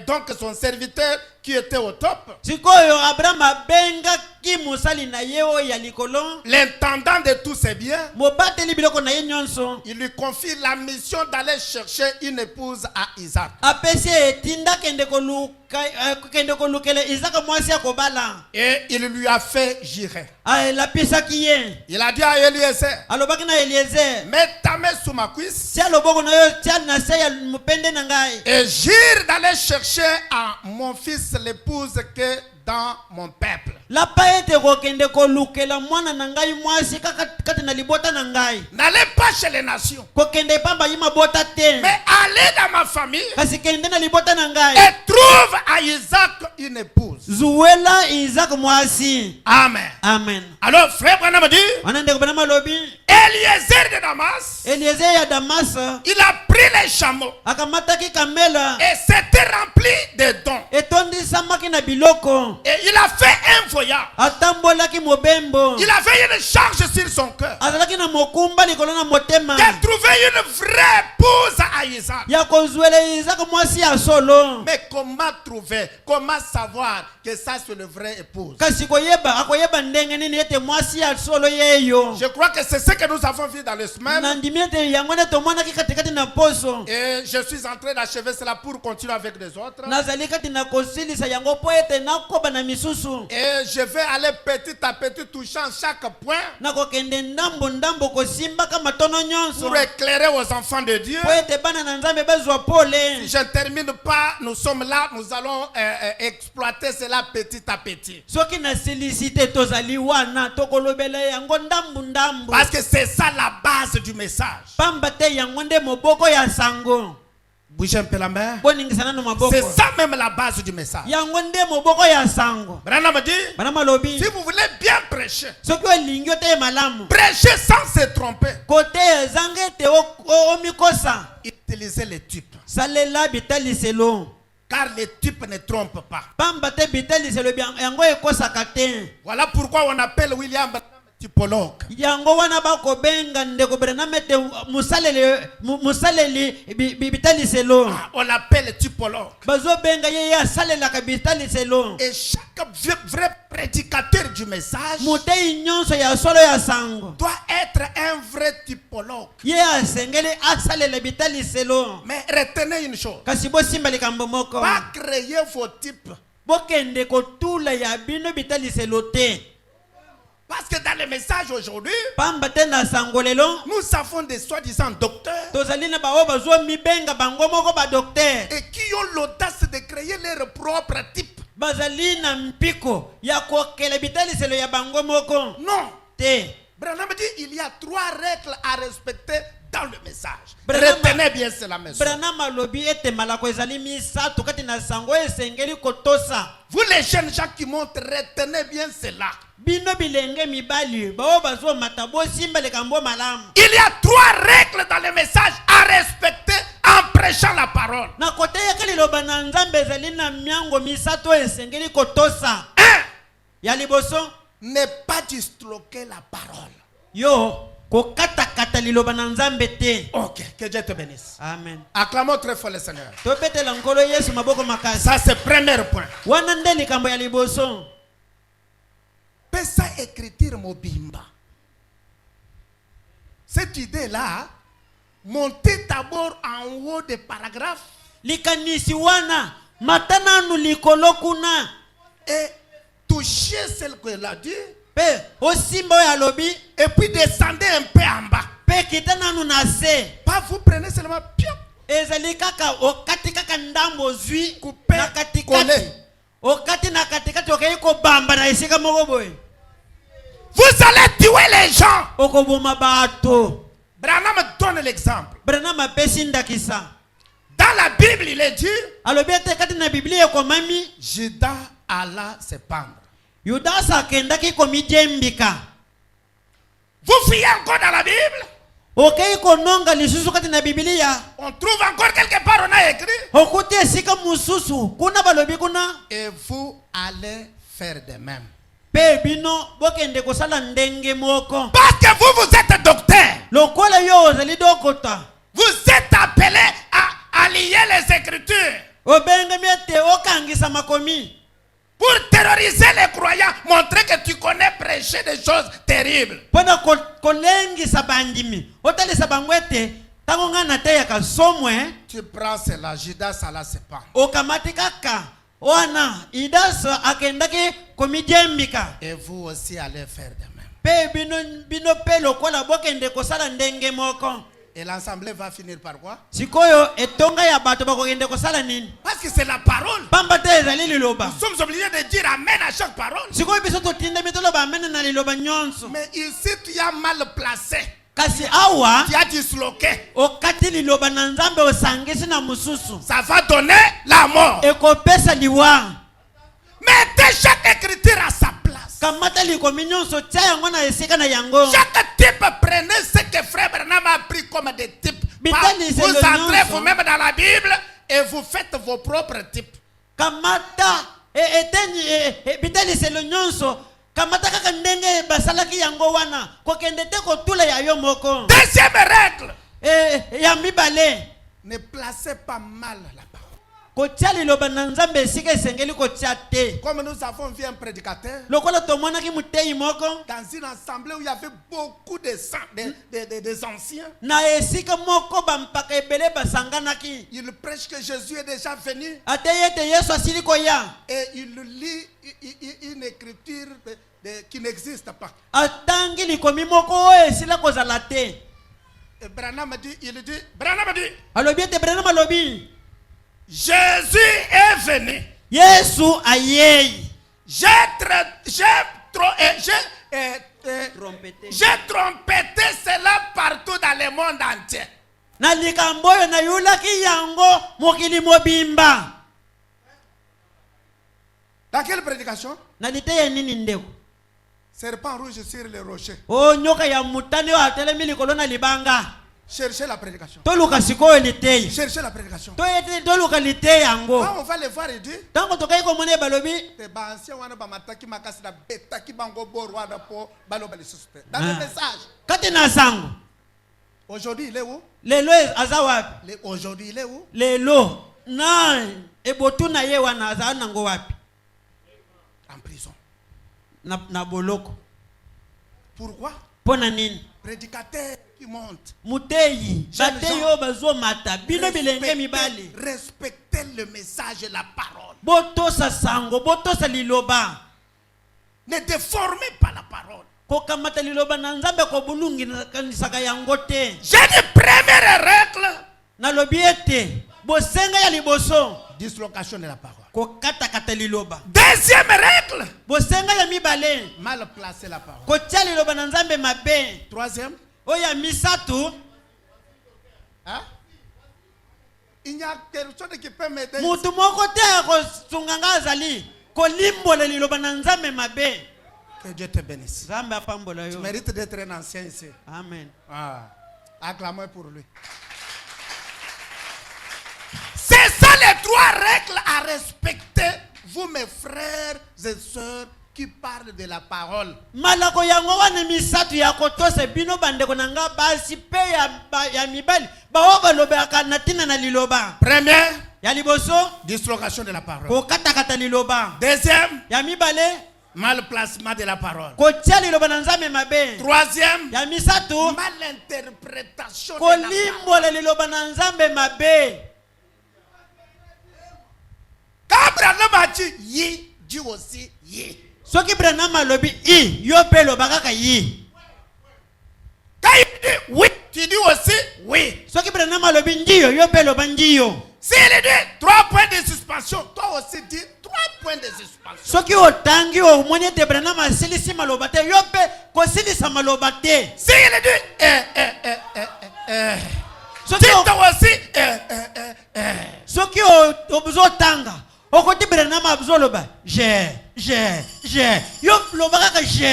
donc son serviteur qui était au top, Sikoyo Abraham abengaki musali na ye oyo ya likolo. l'intendant de tous ses biens. Mobateli biloko na ye nyonso. Il lui confie la mission d'aller chercher une épouse à Isaac. Apesi etinda kende kolukele Isaka mwasi ya kobala. Et il lui a fait jurer. Elapisaki ye. Il a dit à Eliezer, Alobaki na Eliezer. mets ta main sous ma cuisse Tia loboko na yo tia na se ya mupende na ngai. et jure d'aller chercher à mon fils l'épouse que dans mon peuple. lapa ete kokende kolukela mwana na ngai mwasi kati na libota na ngai. N'allez pas chez les nations, Kokende pamba yi mabota te. mais allez dans ma famille Kasi kende na libota na ngai. et trouve à Isaac une épouse. Zuwela Isaac mwasi. Amen. Amen. Alors, frère Branham dit, Wanande ko bana malobi. Eliezer de Damas, Eliezer ya Damas il a pris les chameaux akamataki kamela et s'était rempli de dons. etondisamaki na biloko. Et il a fait un voyage. Atambolaki mobembo. Il avait une charge sur son cœur Azalaki na mokumba likolo na motema. de trouver une vraie épouse à Isaac. Ya kozwela Isaac mwasi ya solo. Mais comment trouver, comment savoir que ça c'est le vrai épouse? Kasi akoyeba ndenge nini ete mwasi ya solo yeyo. Je crois que c'est ce que nous avons vu dans les semaines. Na ndimi ete yango nde tomonaki katikati na poso. Et je suis en train d'achever cela pour continuer avec les autres. Nazali kati na kosilisa yango po ete nakoba na misusu. Et je vais aller petit à petit touchant chaque point Na kokende ndambo kosimba kama tono nyonso. pour éclairer aux enfants de Dieu. Po ete bana na Nzambe bezwa pole. Si je ne termine pas, nous sommes là, nous allons exploiter cela petit à petit. Soki na silicité tozali wana tokolobela yango ndambu. Parce que c'est ça la base du message. Pamba te yango nde moboko ya sango. Bougez un peu la main. Boningisana no maboko. C'est ça même la base du message. Yango nde moboko ya sango. Branham dit, Bana malobi. si vous voulez bien prêcher, Soki olingi te malamu. prêchez sans se tromper. Kote ezange te omikosa. Utilisez les types. Salela bitaliselo. Car les types ne trompent pas. Pamba te bitaliselo yango ekosaka te. Voilà pourquoi on appelle William Branham typologue. Yango wana bakobenga ndeko Branham ete musaleli bitaliselo. On l'appelle typologue. Bazobenga ye asalelaka bitaliselo. Et chaque vrai prédicateur du message Mutei nyonso ya solo ya sango. doit être un vrai typologue. Ye asengeli asalela bitaliselo. Mais retenez une chose. Kasi bosimba likambo moko. Pas créer vos types. Bokende kotula ya bino bitaliselo te. Parce que dans le message aujourd'hui, Pamba te na sangolelo. nous avons des soi-disant docteurs Tozali na bawo bazwa mibenga bango moko ba docteur. et qui ont l'audace de créer leur propre type. Bazali na mpiko ya kokela bitaliselo ya bango moko. Non. Te. Branham dit il y a 3 règles à respecter dans le message. Branham- Retenez bien cela, monsieur. Branham alobi ete malako ezali misato kati na sango esengeli kotosa. Vous les jeunes gens qui montent, retenez bien cela. Bino bilenge mibali bawo bazwa matabo simba likambo malamu. Il y a 3 règles dans le message à respecter en prêchant la parole. Na kote ya kaliloba na Nzambe ezali na miango misato esengeli kotosa. 1. Ya liboso Ne pas disloquer la parole. yo kokata liloba na Nzambe te. Ok, que Dieu te bénisse. Amen. Acclamons très fort le Seigneur. Tobetela nkolo Yesu maboko makasi. Ça c'est le premier point. Wana nde likambo ya liboso. Pesa écriture mobimba. Cette idée-là, montez d'abord en haut des paragraphes Likanisi wana matananu likolo kuna. et touchez celle qu'elle a dit Pe osimba oyo alobi. et puis descendez un peu en bas. Pe kitananu na se. Pas vous prenez seulement piop. Ezali kaka okati kaka ndambo zwi Coupe, na katikati. coller. Okati na katikati okei kobamba na esika moko boye. Vous allez tuer les gens. Okoboma bato. Branham donne l'exemple. Branham apesi ndakisa. Dans la Bible, il est dit Alobi ete kati na Biblia ekomami Judas alla se pendre. Yudasa akendaki komijembika. Vous fuyez encore dans la Bible. Okei kononga lisusu kati na Biblia. On trouve encore quelque part, on a écrit. Okuti esika mususu kuna balobi kuna. Et vous allez faire de même. Pe bino bokende kosala ndenge moko. Parce que vous êtes docteur. Lokola yo ozali dokota. Vous êtes appelé à lier les Écritures Obengami ete okangisa makomi. pour terroriser les croyants, montrer que tu connais prêcher des choses terribles. Pona kolengisa bandimi. Otalisa bango ete tango ngana te yakasomwe. Tu prends cela, Judas alla se pendre. Okamati kaka. Wana idasa akendaki komijembika. Et vous aussi allez faire de même. Pe bino pe lokola bokende kosala ndenge moko. Et l'assemblée va finir par quoi? Sikoyo etonga ya bato bakogende kosala nini? Parce Parce que c'est la parole. pamba te ezali liloba Nous sommes obligés de dire amen à chaque parole. sikoyo biso totindami toloba amene na liloba nyonso. Mais ici, tu as mal placé. Kasi awa Tu as disloqué. okati liloba na nzambe osangisi na mususu Ça va donner la mort. ekopesa liwa. Mettez chaque écriture à sa place. kamata likomi nyonso tia yango na esika na yango. Chaque type, prenez ce que Frère Branham a pris comme des types. Bitani, c'est Vous le entrez nyonso. vous-même dans la Bible et vous faites vos propres types. kamata biteliselo nyonso kamata kaka ndenge basalaki yango wana kokende te kotula ya yo moko. Deuxième règle. Ya mibale Ne placez pas mal la parole. kotia liloba na nzambe esika esengeli kotia te. Comme nous avons vu un prédicateur lokola tomonaki muteyi moko dans une assemblée où il y avait beaucoup des anciens. na esika moko bampaka ebele basanganaki. Il prêche que Jésus est déjà venu ate ye te yesu asili koya et il lit une écriture qui n'existe pas. atangi likomi moko oyo esila kozala te. Et Branham dit, alobi ete Branham alobi Jésus est venu. yesu ayei. J'ai trompetté cela partout dans le monde entier. na likambo oyo nayulaki yango mokili mobimba. Dans quelle prédication? na liteya nini ndeko Serpent rouge sur les rochers. o nyoka ya mutani oyo atelemi likolo na libanga. Cherchez la prédication. toluka sikoyo liteya Cherchez la prédication. toluka liteya yango. Quand on va le voir, il dit ntango tokai komona ye balobi les anciens wana bamataki makasi na betaki bango bor wana po baloba les suspects. Dans le message. kati na sango Aujourd'hui, il est où? lelo aza wapi. Aujourd'hui, il est où? lelo na ebotu na ye wana aza nango wapi. En prison. na boloko. Pourquoi? pona nini. Prédicateur qui monte. muteyi bateyi oyo bazomata bino bilenge mibali. Respectez le message et la parole. botosa sango botosa liloba. Ne déformez pas la parole. kokamata liloba na nzambe kobulungisaka yango te. J'ai dit première règle. nalobi ete bosenga ya liboso Dislocation de la parole. kokatakata liloba. Deuxième règle. bosenga ya mibale Mal placer la parole. kotia liloba na nzambe mabe. Troisième. oyo ya misatu Hein? Il n'y a personne qui peut m'aider. mutu moko te ya kosunga nga azali kolimbola liloba na nzambe mabe. Que Dieu te bénisse. nzambe apambola Tu yo. mérites d'être un ancien ici. amen. Ah. Acclamons pour lui. C'est ça les trois règles à respecter, vous mes frères et sœurs qui parlent de la parole. malako yango wana misatu ya kotosa bino bandeko na nga basi pe ya mibali bawo balobelaka na ntina na liloba. Première, ya liboso dislocation de la parole. kokatakata liloba. Deuxième, ya mibale mal placement de la parole. kotia liloba na nzambe mabe. Troisième, ya misatu mal interprétation de la parole. kolimbola liloba na nzambe mabe. Quand Branham a dit yi, dit aussi yi. soki Branham alobi i yo pe loba kaka yi. Quand il dit oui, tu dis aussi oui. soki Branham alobi ndiyo yo pe loba ndiyo. S'il dit 3 points de suspension, toi aussi dis 3 points de suspension. soki otangi omoni ete Branham asilisi maloba te yo pe kosilisa maloba te. S'il dit soki dis toi aussi soki obuzotanga okoti Branham abuzoloba je yo loba kaka je.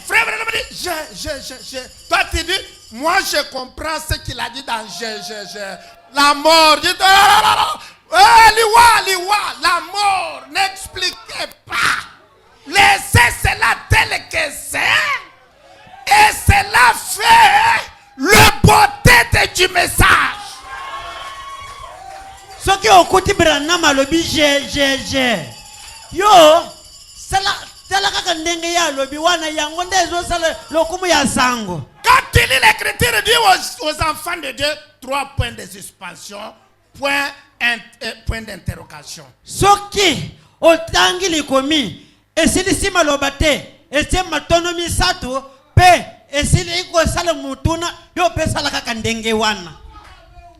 frère Branham dit je. Toi tu dis moi je comprends ce qu'il a dit dans je. La mort, dis liwa, la mort, n'expliquez pas. Laissez cela tel que c'est. Et cela fait le beauté du message. soki okoti Branham alobi je yo sala kaka ndenge ya alobi wana yango nde ezosala lokumu ya sango. Quand tu lis l'écriture, dit aux enfants de Dieu 3 points de suspension, point d'interrogation. soki otangi likomi esilisi maloba te etie matono misatu pe esili ikosala mutuna yo pe sala kaka ndenge wana.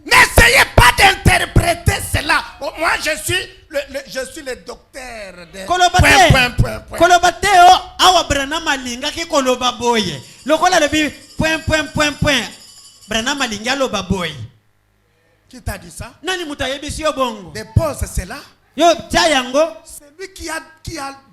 N'essayez pas d'interpréter cela. Oh, moi, je suis le docteur de... Kolobateo awa Branham alinga ki koloba boye. Lokola lebi point. Branham alinga loba boye. Qui t'a dit ça? Nani mutayebisi yo bongo. Dépose cela. Yo tchayango. C'est lui qui a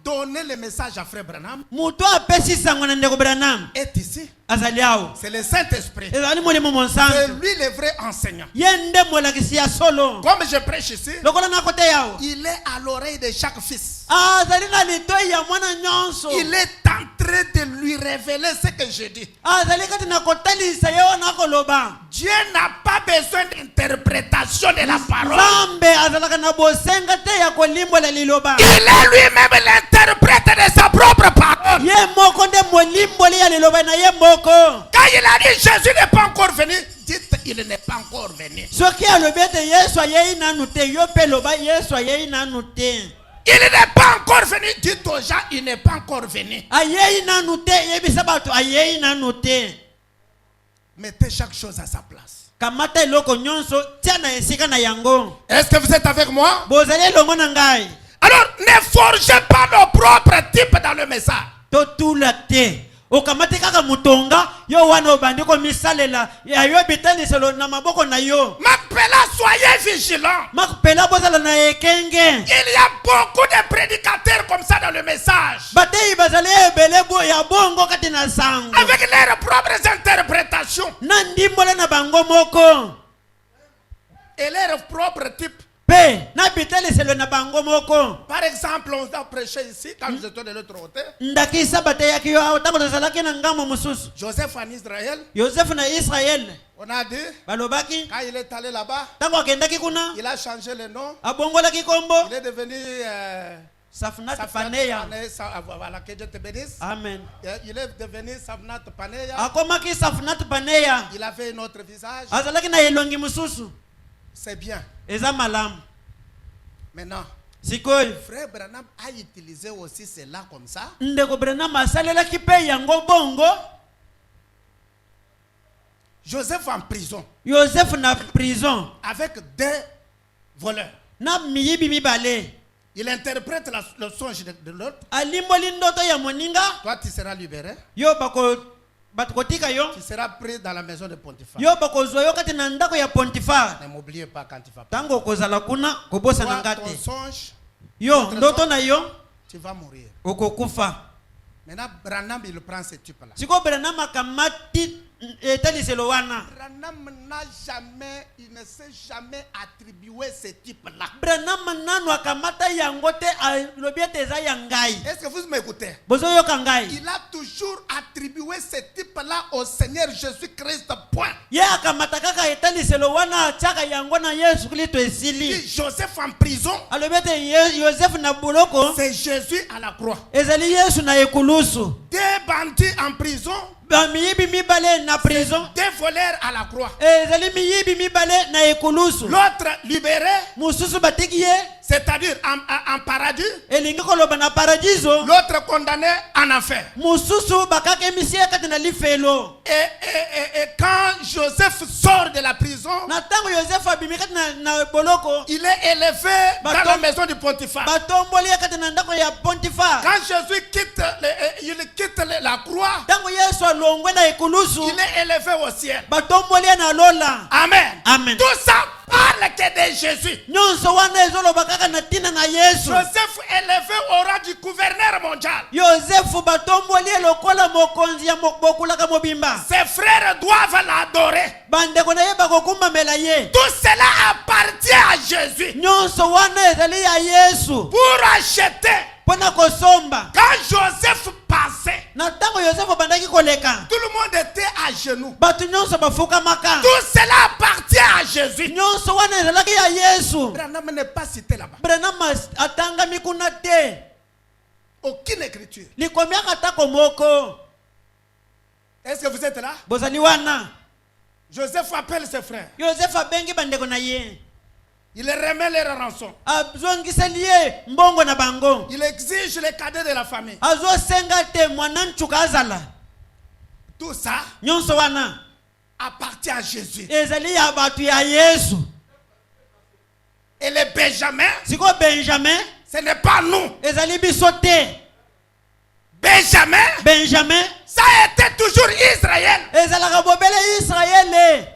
donné le message à Frère Branham. Muto apesi sango na ndeko Branham. Est ici. Azaliao. C'est le Saint-Esprit. Ezali mulimo monsanto. C'est lui le vrai enseignant. Yende molakisi ya solo. Comme je prêche ici, Lokola na kote yao. il est à l'oreille de chaque fils. Azali na litoi ya mwana nyonso. Il est en train de lui révéler ce que je dis. Azali kati na kotalisa yo na koloba. Dieu n'a pas besoin d'interprétation de la parole. Zambe azalaka na bosenga te ya kolimbola liloba. Il est lui-même l'interprète de sa propre parole. Ye moko nde molimboli ya liloba na ye moko. Quand il a dit Jésus n'est pas encore venu, dites il n'est pas encore venu. Soki alobi ete Yesu ayei nanu te, yo pe loba Yesu ayei nanu te. Il n'est pas encore venu. Dites aux gens, il n'est pas encore venu. Ayei nanu te, yebisa bato ayei nanu te. Mettez chaque chose à sa place. Kamata eloko nyonso tia na esika na yango. Est-ce que vous êtes avec moi? Bozali elongo na ngai. Alors, ne forgez pas nos propres types dans le message. Totula te. Okamate kaka mutonga yo wana obandi ko misalela ya yo bitaniselo na maboko na yo. M'appela, soyez vigilants. Makpela bozala na ekenge. Il y a beaucoup de prédicateurs comme ça dans le message. Batei bazali ebele bo ya bongo kati na sango. Avec leurs propres interprétations. Na ndimbola na bango moko. Et leurs propres types. Pe na bitaniselo na bango moko. Par exemple, on a prêché ici, quand nous étions de l'autre côté. Ndakisa batei ki yo tango zalaki na ngamo mususu. Joseph en Israël. Joseph na Israël. On a dit, Balobaki. quand il est allé là-bas, Tango akendaki kuna. il a changé le nom. Abongolaki kombo. Il est devenu... Safnat Paneya. Voilà, que Dieu te bénisse. Amen. Il est devenu Safnat Paneya. Akomaki Safnat Paneya. Il a fait un autre visage. Azalaki na elongi mususu. C'est bien. Eza malam. Maintenant, Sikoy. Frère Branham a utilisé aussi cela comme ça. Ndeko Branham asalelaki pe yango bongo. Joseph en prison. Joseph na prison. Avec deux voleurs. Na miyibi mibale. Il interprète le songe de l'autre. Alimboli ndoto ya moninga. Toi, tu seras libéré. Yo bakotika yo. Tu seras pris dans la maison de Pontifar. Yo bakozwa yo kati na ndako ya Pontifar. Ne m'oubliez pas quand tu vas. Tango kozala kuna kobosa na Toi, ton ngate. songe, Yo ndoto na yo tu vas mourir. okokufa. Maintenant, Branham, il prend ce type-là. Siko Branham akamati etaliselo wana. Branham n'a jamais, il ne s'est jamais attribué ce type-là. Branham nanu akamata yango te alobi ete eza ya ngai. Est-ce que vous m'écoutez? Bozoyoka ngai. Il a toujours attribué ce type-là au Seigneur Jésus-Christ. Point. Ye akamata kaka etaliselo wana atiaka yango na Yesu Kristo esili. Si Joseph en prison, Alobi ete Joseph na buloko c'est Jésus à la croix. ezali Yesu na ekulusu. Des bandits en prison, Bamiyibi mibale na prison. des voleurs à la croix. Ezali miyibi mibale na ekulusu. L'autre libéré, Mususu batiki ye. c'est-à-dire en paradis. Elingi koloba na paradiso. L'autre condamné en enfer. Mususu bakake misie kati na lifelo. Et quand Joseph sort de la prison, Na tango Joseph abimi kati na boloko. il est élevé dans la maison du Pontifar. Batomboli kati na ndako ya Pontifar. Quand Jésus quitte, il quitte la croix, Tango Yesu alongwe na ekulusu. il est élevé au ciel. Batomboli na lola. Amen. Amen. Tout ça parle que de Jésus. Nyonso wana ezoloba kaka na tina na Yesu. Joseph élevé au rang du gouverneur mondial. Yosefu batomboli lokola mokonzi ya bokulaka mobimba. Ses frères doivent l'adorer. Bandeko na ye bakokumbamela ye. Tout cela appartient à Jésus. Nyonso wana ezali ya Yesu. Pour acheter. Pona kosomba. Quand Joseph passait, Na tango Yosefu bandaki koleka. tout le monde était à genoux. Batu nyonso bafukamaka. Tout cela appartient à Jésus. Nyonso wana ezalaki ya Yesu. Branham n'est pas cité là-bas. Branham atangami kuna te. Aucune écriture. Likomiaka tako moko. Est-ce que vous êtes là? Bozali wana. Joseph appelle ses frères. Joseph abengi bandeko na ye. Il remet leur rançon. Azongiseli ye mbongo na bango. Il exige les cadets de la famille. Azosenga te mwana nchuka azala. Tout ça, Nyonso wana. appartient à Jésus. ezali ya bato ya Yesu. Et les Benjamins, Siko Benjamin, ce n'est pas nous. ezali biso te. Benjamin, ça a été toujours Israël. ezalaka bobele Israele.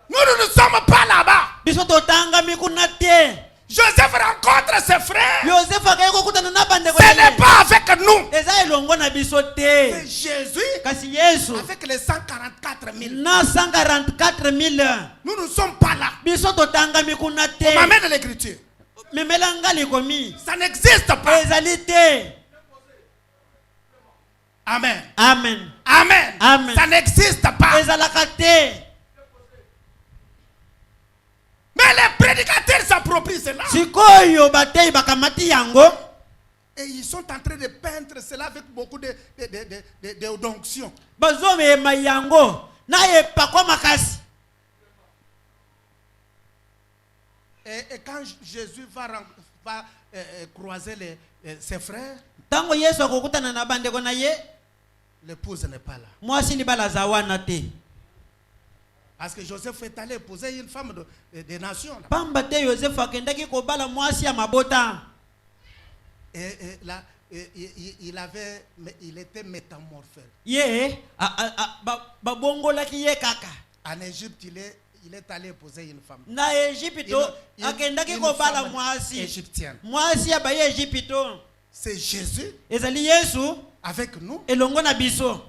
Nous ne sommes pas là-bas. Biso totangami kuna te. Joseph rencontre ses frères. Joseph akaye kokutana na bandeko Ce n'est pas avec nous. eza elongo na biso te. C'est Jésus Kasi Yesu avec les 144 000. na 144 000. Nous ne sommes pas là. Biso totangami kuna On te. m'amène l'écriture. Memelanga likomi. Ça n'existe pas. Ezali te. Amen. Amen. Amen. Amen. Ça n'existe pas. Ezalaka te. Mais les prédicateurs s'approprient cela. Sikoyo batei bakamati yango. Et ils sont en train de peindre cela avec beaucoup d'onction. Bazomema yango. Na epakwa makasi. Et quand Jésus va croiser ses frères, Tango Yesu akokutana na bandeko na ye, l'épouse n'est pas là. mwasi libala za wana te. Parce que Joseph est allé épouser une femme des nations. Là. Pamba te Joseph akendaki kobala mwasi ya mabota. Et là, il était métamorphé. Ye, babongolaki ye kaka. En Égypte, il est allé épouser une femme. Na Egypto, akendaki kobala mwasi. Égyptienne. Mwasi ya baye Egypto. C'est Jésus Ezali Yesu, avec nous. elongo na biso.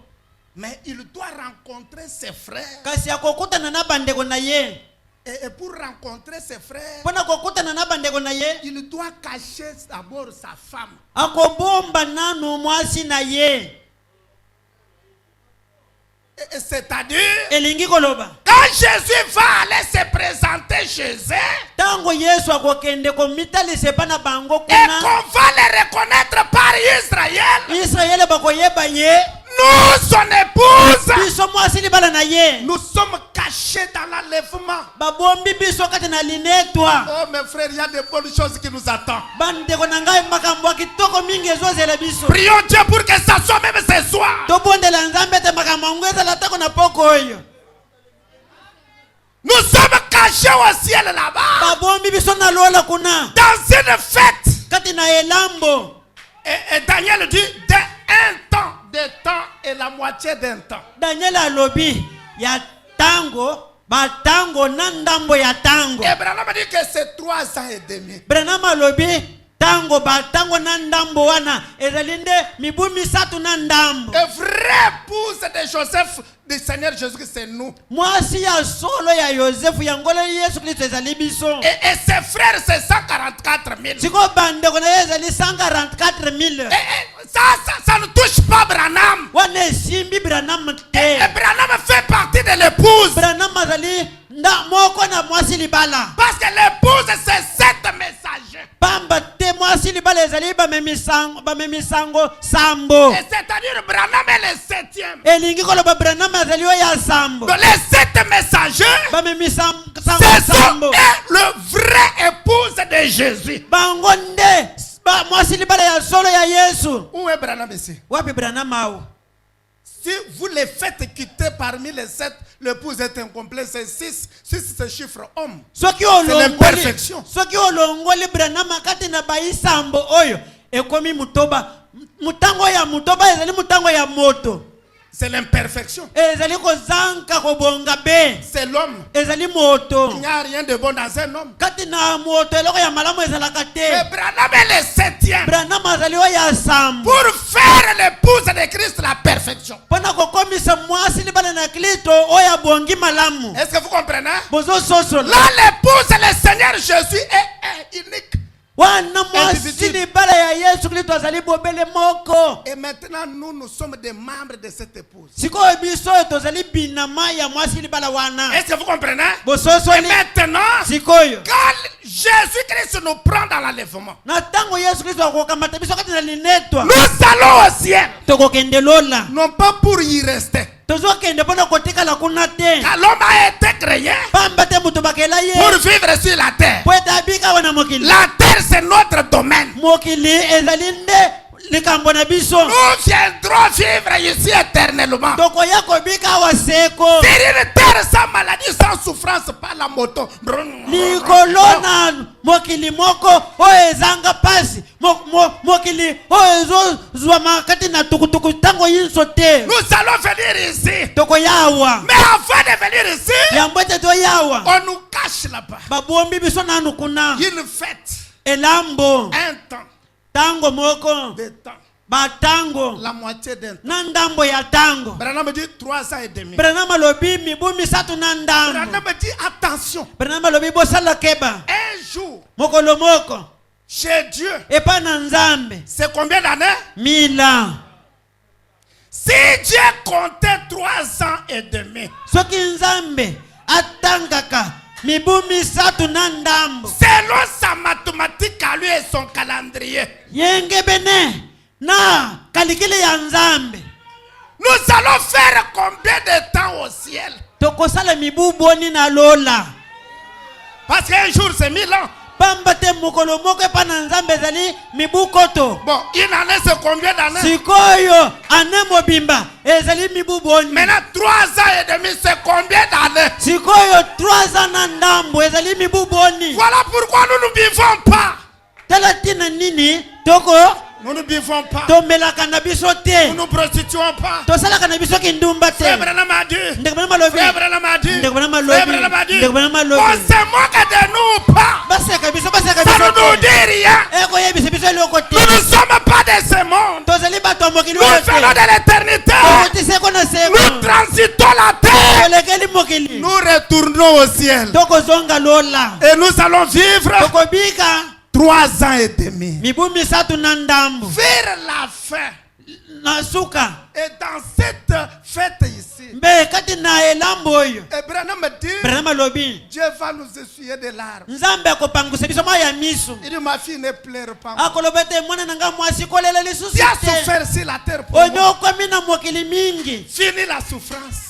Mais il doit rencontrer ses frères. Kasi akokutana na bandeko na ye. Et pour rencontrer ses frères, Pona kokutana na bandeko na ye, il doit cacher d'abord sa femme. akobomba nanu mwasi na ye. C'est-à-dire, Elingi koloba. quand Jésus va aller se présenter chez eux, Tango Yesu akokende komitali sepana bango et kuna. qu'on va les reconnaître par Israël, Israël bakoyeba ye. nous, son épouse, Biso mwasi libala na ye. nous sommes cachés dans l'enlèvement. Babombi biso kati na linetwa. Oh mes frères, il y a de bonnes choses qui nous attendent. Bandeko na ngai makambo kitoko mingi ezozela biso. Prions Dieu pour que ça soit même ce soir. Tobondela nzambe te makambo ngweza tako na poko oyo. Nous sommes cachés au ciel là-bas, Babombi biso na lola kuna. dans une fête. Kati na elambo. Et Daniel dit de un temps, de temps et la moitié d'un temps. Daniel alobi ya tango, ba tango na ndambo ya tango. Et Branham dit que c'est 3 ans et demi. Branham alobi tango ba tango na ndambo wana ezalinde mibu misatu na ndambo. Et vraie épouse de Joseph, du Seigneur Jésus-Christ, c'est nous. Mwasi ya solo ya Yosefu ya ngolo Yesu Kristo ezali biso. Et ses frères, c'est 144 000. Siko bandeko na ye ezali 144 000. Ça ne touche pas Branham. Wana esimbi Branham te. Et Branham fait partie de l'épouse. Branham azali nda moko na mwasi libala. Parce que l'épouse, c'est 7 messagers. Pamba te mwasi libala ezali bamemisango sambo. Et c'est-à-dire Branham est le 7e. Elingi koloba Branham azali oya sambo. Donc les 7 messagers, Bamemisango ce sambo. sont le vrai épouse de Jésus. Bango nde mwasi libala ya solo ya Yesu. Où est Branham ici? Wapi Branham ao? Si vous les faites quitter parmi les 7, l'épouse est incomplet, c'est 6. 6 c'est chiffre homme. Soki l'imperfection. Soki olongoli Branham kati na baisambo oyo ekomi mutoba. Mutango ya mutoba ezali mutango ya moto. C'est l'imperfection. Ezali kozanka kobonga be. C'est l'homme. Ezali moto. Il n'y a rien de bon dans un homme. Kati na moto eloko ya malamu ezalaka te. Mais Branham est le 7e. Branham azali oya sambo. Pour faire l'épouse de Christ la perfection. Pona kokomisa mwasi libala na Kristo oya bongi malamu. Est-ce que vous comprenez? Bozo soso. Là, l'épouse, le Seigneur Jésus est unique. Wana mwasi libala ya Yesu Kristo azali bobele moko. Et maintenant, nous sommes des membres de cette épouse. Siko biso tozali binama ya mwasi libala wana. Est-ce que vous comprenez? Bososo Et maintenant, sikoyo. quand Jésus-Christ nous prend dans l'enlèvement, Na tango Yesu Kristo akokamata biso kati na linetwa. nous allons au ciel. Tokokende lola. Non pas pour y rester. Tozokende pona kotikala kuna te. Car l'homme a été créé Pamba te mutu bakela ye. pour vivre sur la terre. Pweta bika wana mokili. La terre, c'est notre domaine. Mokili ezali nde likambo na biso nous viendrons vivre ici éternellement. toko ya kobika waseko Sur une terre sans maladie, sans souffrance, pas la moto. likolona mokili moko oyo ezanga pasi mokili oyo ezozwa makati na tukutuku tango yinso te Nous allons venir ici. toko yawa Mais avant de venir ici, yambo ete toyawa on nous cache là-bas. babombi biso nanu kuna Une fête, elambo un temps, tango moko deux temps, batango la moitié d'un temps. na ndambo ya tango Branham me dit 3 ans et demi. Branham alobi mibu misatu na ndambo Branham me dit attention. Branham alobi bosala keba Un jour, mokolo moko chez Dieu, epa na nzambe c'est combien d'années? 1000 ans. Si Dieu comptait 3 ans et demi, Soki nzambe atangaka mibu misatu na ndambo selon sa mathématique à lui et son calendrier, yenge bene na kalikile ya nzambe nous allons faire combien de temps au ciel? tokosala mibu boni na lola Parce qu'un jour c'est 1000 ans. pamba te mokolo moko epa na nzambe ezali mibu koto Bon, une année c'est combien d'années? sikoyo ane mobimba ezali mibu boni Maintenant 3 ans et demi c'est combien d'années? sikoyo 3 ans na ndambo ezali mibu boni Voilà pourquoi nous ne buvons pas. tala tina nini toko Nous ne buvons pas. tomelaka na biso Nous te ne nous prostituons pas. tosalaka na biso kindumba te Frère Branham a dit. ndeko bana malobi Frère Branham a dit. ndeko bana Frère malobi Branham a dit. ndeko bana On malobi se moque de nous pas. baseka biso baseka Ça biso ne nous te dit rien. ekoyebisa biso eloko te Nous ne sommes pas de ce monde. tozali bato ya mokili Nous oyo venons te de l'éternité. tokoti seko na seko Nous transitons la terre. tolekeli mokili Nous retournons au ciel. tokozonga lola Et nous allons vivre tokobika 3 ans et demi. mibu misatu na ndambo Vers la fin. na suka Et dans cette fête ici, mbe kati na elambo oyo Branham me dit, Branham alobi Dieu va nous essuyer des larmes. nzambe akopangwisa biso mwa ya miso Il dit, ma fille ne pleure pas. akoloba ete mwana na nga mwasi kolela lisusu Tu as te souffert sur la terre pour moi. onyokwami na mokili mingi Fini la souffrance.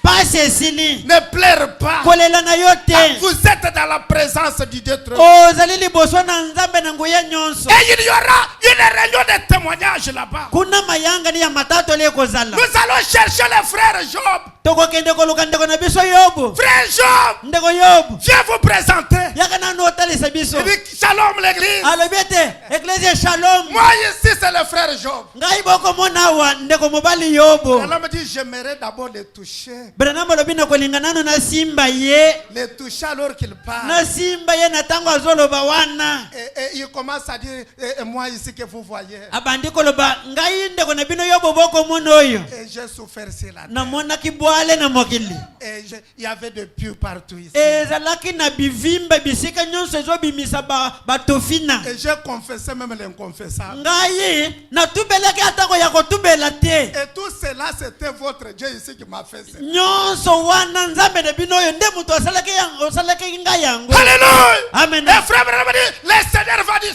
pasi esili Ne pleure pas. kolela na yo te Vous êtes dans la présence du Dieu très haut. ozali liboso na nzambe na nguya nyonso Et il y aura une réunion de témoignages là-bas. kuna mayangani ya matatoli ekozala Nous allons chercher le frère Job. tokokende koluka ndeko na biso yobu Frère Job, ndeko yobu viens vous présenter. yaka nanu otalisa biso Il dit, shalom l'église. alobi ete eklesia shalom Moi ici, c'est le frère Job. ngai bokomona awa ndeko mobali yobu Alors me dit, j'aimerais d'abord le toucher. Branham alobi na kolinga nanu na simba ye Le toucher alors qu'il parle. na simba ye na ntango azoloba wana Et il commence à dire, et moi ici que vous voyez. abandi koloba ngai ndeko na bino yobu bokomona oyo Et j'ai souffert sur la terre. namonaki bwale na mokili Et il y avait des pieux partout ici. ezalaki na bivimba bisika nyonso ezobimisa batofina Et j'ai confessé même l'inconfessable. ngai natubelaki atako ya kotubela te Et tout cela, c'était votre Dieu ici qui m'a fait ça. nyonso wana nzambe na bino oyo nde moto osalaki ngai yango Alléluia. amen Et frère, Branham dit, le Seigneur va dire,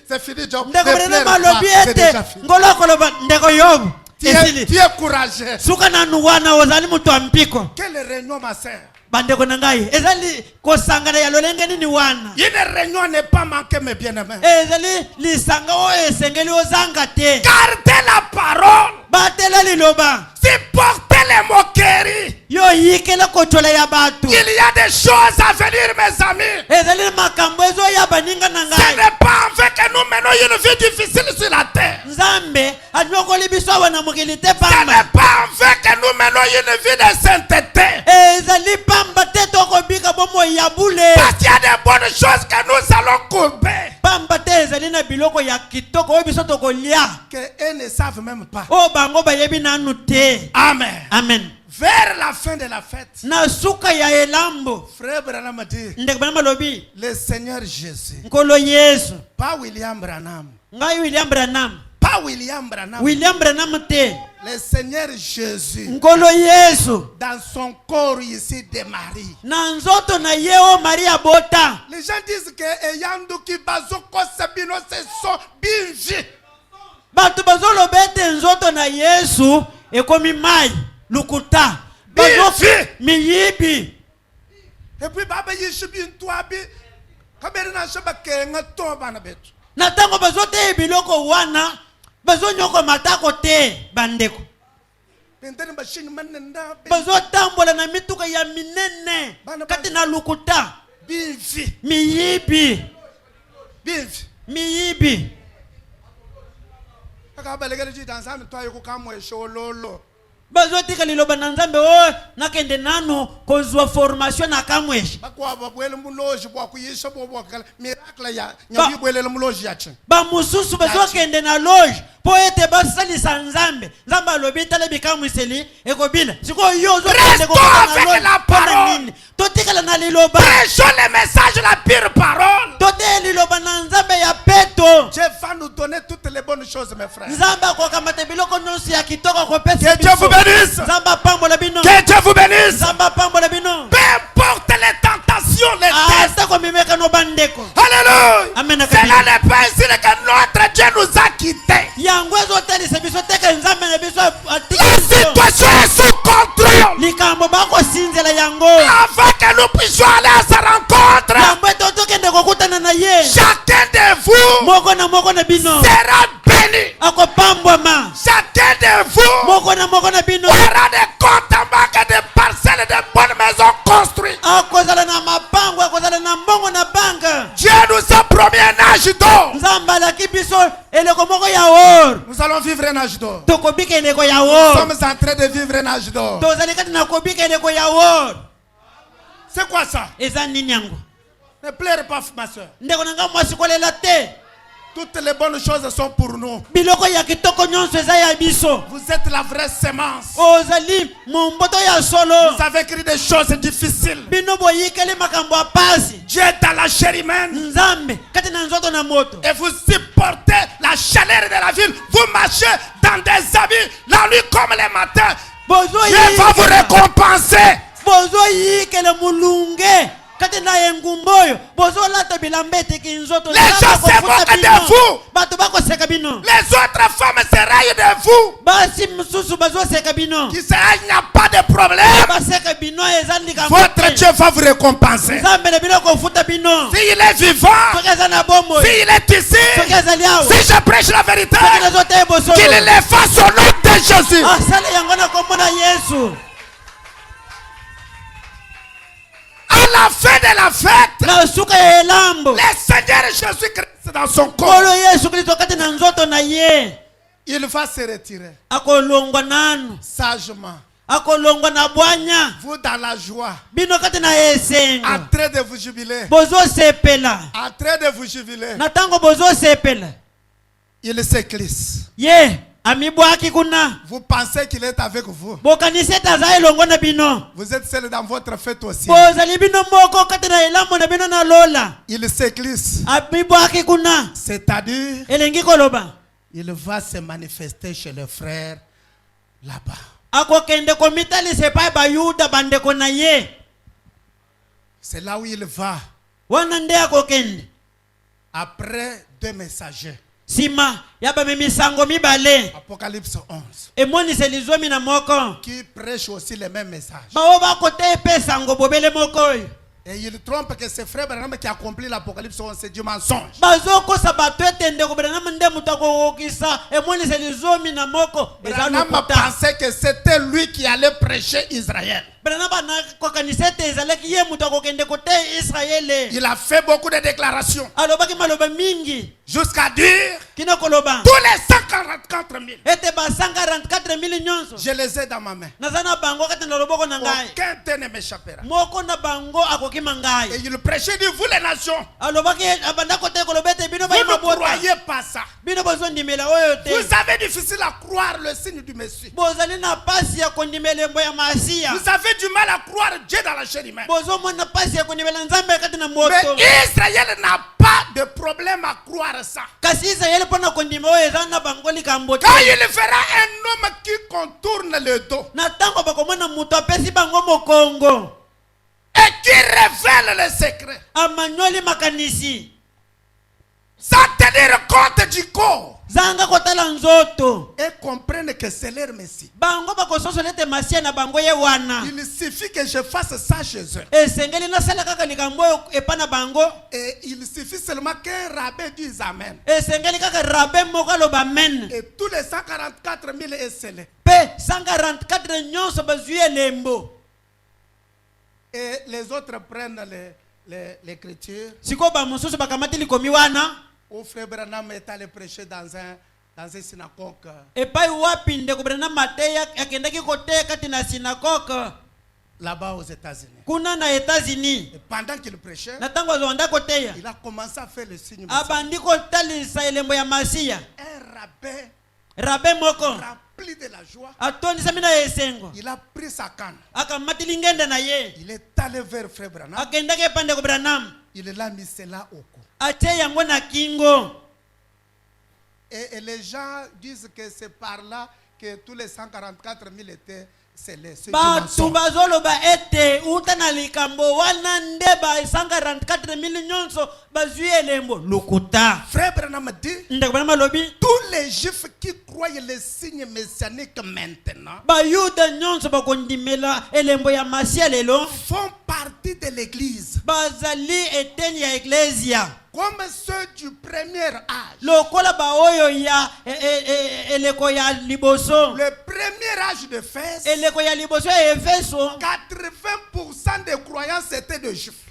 c'est fini, Job. Ne ndeko pleure Branham pas, alobi c'est ete déjà fini. ngolo akoloba ndeko yobu Tu es esili courageux. suka nanu wana ozali moto ya mpiko Quelle réunion, ma sœur? bandeko na ngai ezali kosangana ya lolenge nini wana Une réunion n'est pas manquée, mes bien-aimés. ezali lisanga oyo esengeli ozanga te Gardez la parole. batela liloba Supportez les moqueries. yo yikela kotola ya bato Il y a des choses à venir, mes amis. ezali makambo ezoya baninga na Ce ngai n'est pas en fait que nous menons une vie difficile sur la terre. nzambe anyokoli biso awa na mokili te Ce pamba n'est pas en fait que nous menons une vie de sainteté. ezali pamba te tokobika bomoi ya bule Parce qu'il y a des bonnes choses que nous allons courber. pamba te ezali na biloko ya kitoko oyo biso tokolia Qu'eux ne savent même pas. oyo bango bayebi nanu te Amen. amen Vers la fin de la fête, na suka ya elambo frère Branham dit, ndeko Branham alobi le Seigneur Jésus, nkolo yesu pas William Branham, ngai william branham pas William Branham, william branham te le Seigneur Jésus, nkolo yesu dans son corps ici de Marie. na nzoto na ye o maria bota Les gens disent que Eyanduki Bazoko Sabino, c'est son binji. bato bazoloba ete nzoto na yesu ekomi mai lukuta Bifi. miyibi Et puis Baba Yishubi Ntwabi, Kaberina Shaba Kenga Toba na betu. na tango bazote biloko wana bazonyoko matako te bandeko bazotambola na mituka ya minene kati na lukuta miyibi bazotika liloba na nzambe o nakende nano kozwa formation na kamweshi bamususu bazokende na loge po ete basalisa nzambe nzambe alobi tala bikamwiseli ekobila sikoyo yo ozokende kokana na loge totikala na liloba prêchons le message la pure parole. tote liloba na nzambe ya peto Dieu va nous donner toutes les bonnes choses mes frères. nzambe akokamata biloko nyonso ya kitoko kopesa Que Dieu vous bénisse. nzambe apambola bino Que Dieu vous bénisse. nzambe apambola bino Peu importe les tentations, les tests. ata komimeka no bandeko Alléluia. Amen. Cela n'est pas ainsi que notre Dieu nous a quittés. yango ezotalisa biso teke nzambe na biso La situation est sous contrôle. likambo bakosinzela yango Avant que nous puissions aller à sa rencontre, yango ete tokende kokutana na ye chacun de vous moko na bino sera béni. akopambwama Chacun de vous moko na bino aura des comptes en banque, des parcelles, de bonnes maisons construites. akozala na mapango akozala na mbongo na banka Dieu nous a promis un âge d'or. nzambe alaki biso eleko moko ya or Nous allons vivre un âge d'or. tokobika eleko ya Nous or sommes en train de vivre un âge d'or. tozali kati na kobika eleko ya or C'est quoi ça? eza nini yango Ne pleure pas, ma soeur. ndeko na nga mwasi kolela te Toutes les bonnes choses sont pour nous. biloko ya kitoko nyonso eza ya biso Vous êtes la vraie sémence. ozali momboto ya solo Vous avez écrit des choses difficiles. bino boyikeli makambo ya pasi Dieu est dans la chair humaine. nzambe kati na nzoto na moto Et vous supportez la chaleur de la ville. Vous marchez dans des habits la nuit comme le matin. Dieu va vous récompenser. bozoyikele mulunge kati na engumba oyo bozolata bilamba eteki nzoto Les gens se moquent de vous. bato bakoseka bino Les autres femmes se raillent de vous. basi mosusu bazoseka bino Qui sait, il n'y a pas de problème. baseka bino eza likambo Votre Dieu va vous récompenser. nzambe na bino kofuta bino S'il est vivant, soki eza na bomoi s'il est ici, soki ezali awa si je prêche la vérité, soki nazoteye bosolo qu'il le fasse au nom de Jésus. asali yango na kombo na yesu À la fin de la fête, na suka ya elambo le Seigneur Jésus-Christ dans son corps, kolo yesu kristo kati na nzoto na ye il va se retirer akolongwa nanu sagement. akolongwa na bwanya Vous dans la joie, bino kati na esengo en train de vous jubiler, bozosepela en train de vous jubiler, na ntango bozosepela il s'éclisse. ye amibwaki kuna Vous pensez qu'il est avec vous. bokanisi ete aza elongo na bino Vous êtes seul dans votre fête aussi. bozali bino moko kati na elambo na bino na lola Il s'éclisse. amibwaki kuna C'est-à-dire, elengi koloba il va se manifester chez le frère là-bas. akokende komitalisa epai bayuda bandeko na ye C'est là où il va. wana nde akokende Après 2 messagers. nsima ya bamemisango mibale Apocalypse 11. emoniseli zomi na moko Qui prêche aussi les mêmes messages. bawo bakota epesango bobele moko oyo Et il trompe que c'est frère Branham qui a accompli l'Apocalypse 11, c'est du mensonge. bazokosa bato ete ndeko branama nde moto akokokisa emoniseli zomi na moko eza Branham lokuta pensait que c'était lui qui allait prêcher Israël. branama nakokanisa ete ezalaki ye moto akokende koteya israele Il a fait beaucoup de déclarations alobaki maloba mingi jusqu'à dire kino koloba tous les 144 000. ete ba 144 000 nyonso Je les ai dans ma main. naza na bango kati na loboko na ngai Aucun d'eux ne m'échappera. moko na bango akokima Et ngai il prêchait, dit vous les nations, alobaki abanda koteya koloba ete bino vous ne bayima bota croyez pas ça. bino bozondimela oyo Vous te avez difficile à croire le signe du Messie. bozali na pasi ya kondimela embo ya masiya Vous avez du mal à croire Dieu dans la chair humaine. bozomona pasi ya kondimela nzambe kati na moto Mais Israël n'a pas de problème à croire ça. kasi israeli mpo na kondima oyo eza na bango likambo te Quand il fera un homme qui contourne le dos na ntango bakomona moto apesi bango mokongo et qui révèle le secret, amanyoli makanisi sans tenir compte du corps. zanga kotala nzoto Et comprennent que c'est leur Messie. bango bakososola ete masia na bango ye wana Il suffit que je fasse ça chez eux. esengeli nasala kaka likambo oyo epa na bango Et il suffit seulement qu'un rabbin dise Amen. esengeli kaka rabe moko aloba amen Et tous les 144 000 est scellé. mpe 144 nyonso bazwi elembo Et les autres prennent l'écriture. sikoyo bamosusu bakamati likomi wana Où frère Branham est allé prêcher dans une synagogue. epai wapi ndeko brana mateya akendaki koteya kati na sinagoge Là-bas aux États-Unis. kuna na États-Unis Et pendant qu'il prêchait, na ntango azonda koteya il a commencé à faire le signe. abandi kotalisa elembo ya masiya Un rabbin rabe moko rempli de la joie. atondisami na esengo Il a pris sa canne. akamati lingenda na ye Il est allé vers frère Branham. akendaki epa ndeko branam Il l'a mis cela au cou. atie yango na kingo Et les gens disent que c'est par là que tous les 144 000 étaient scellés. C'est du batu mensonge. bazoloba ete uta na likambo wana nde ba 144 000 nyonso bazwi elembo lokuta Frère Branham dit, ndeko branam alobi tous les juifs qui croient les signes messianiques maintenant bayuda nyonso bakondimela elembo ya masiya lelo font partie de l'église. bazali eteni ya eklesia Comme ceux du premier âge. lokola baoyo ya eleko ya liboso Le premier âge de Fès, eleko ya liboso ya efeso 80% des croyants étaient des juifs.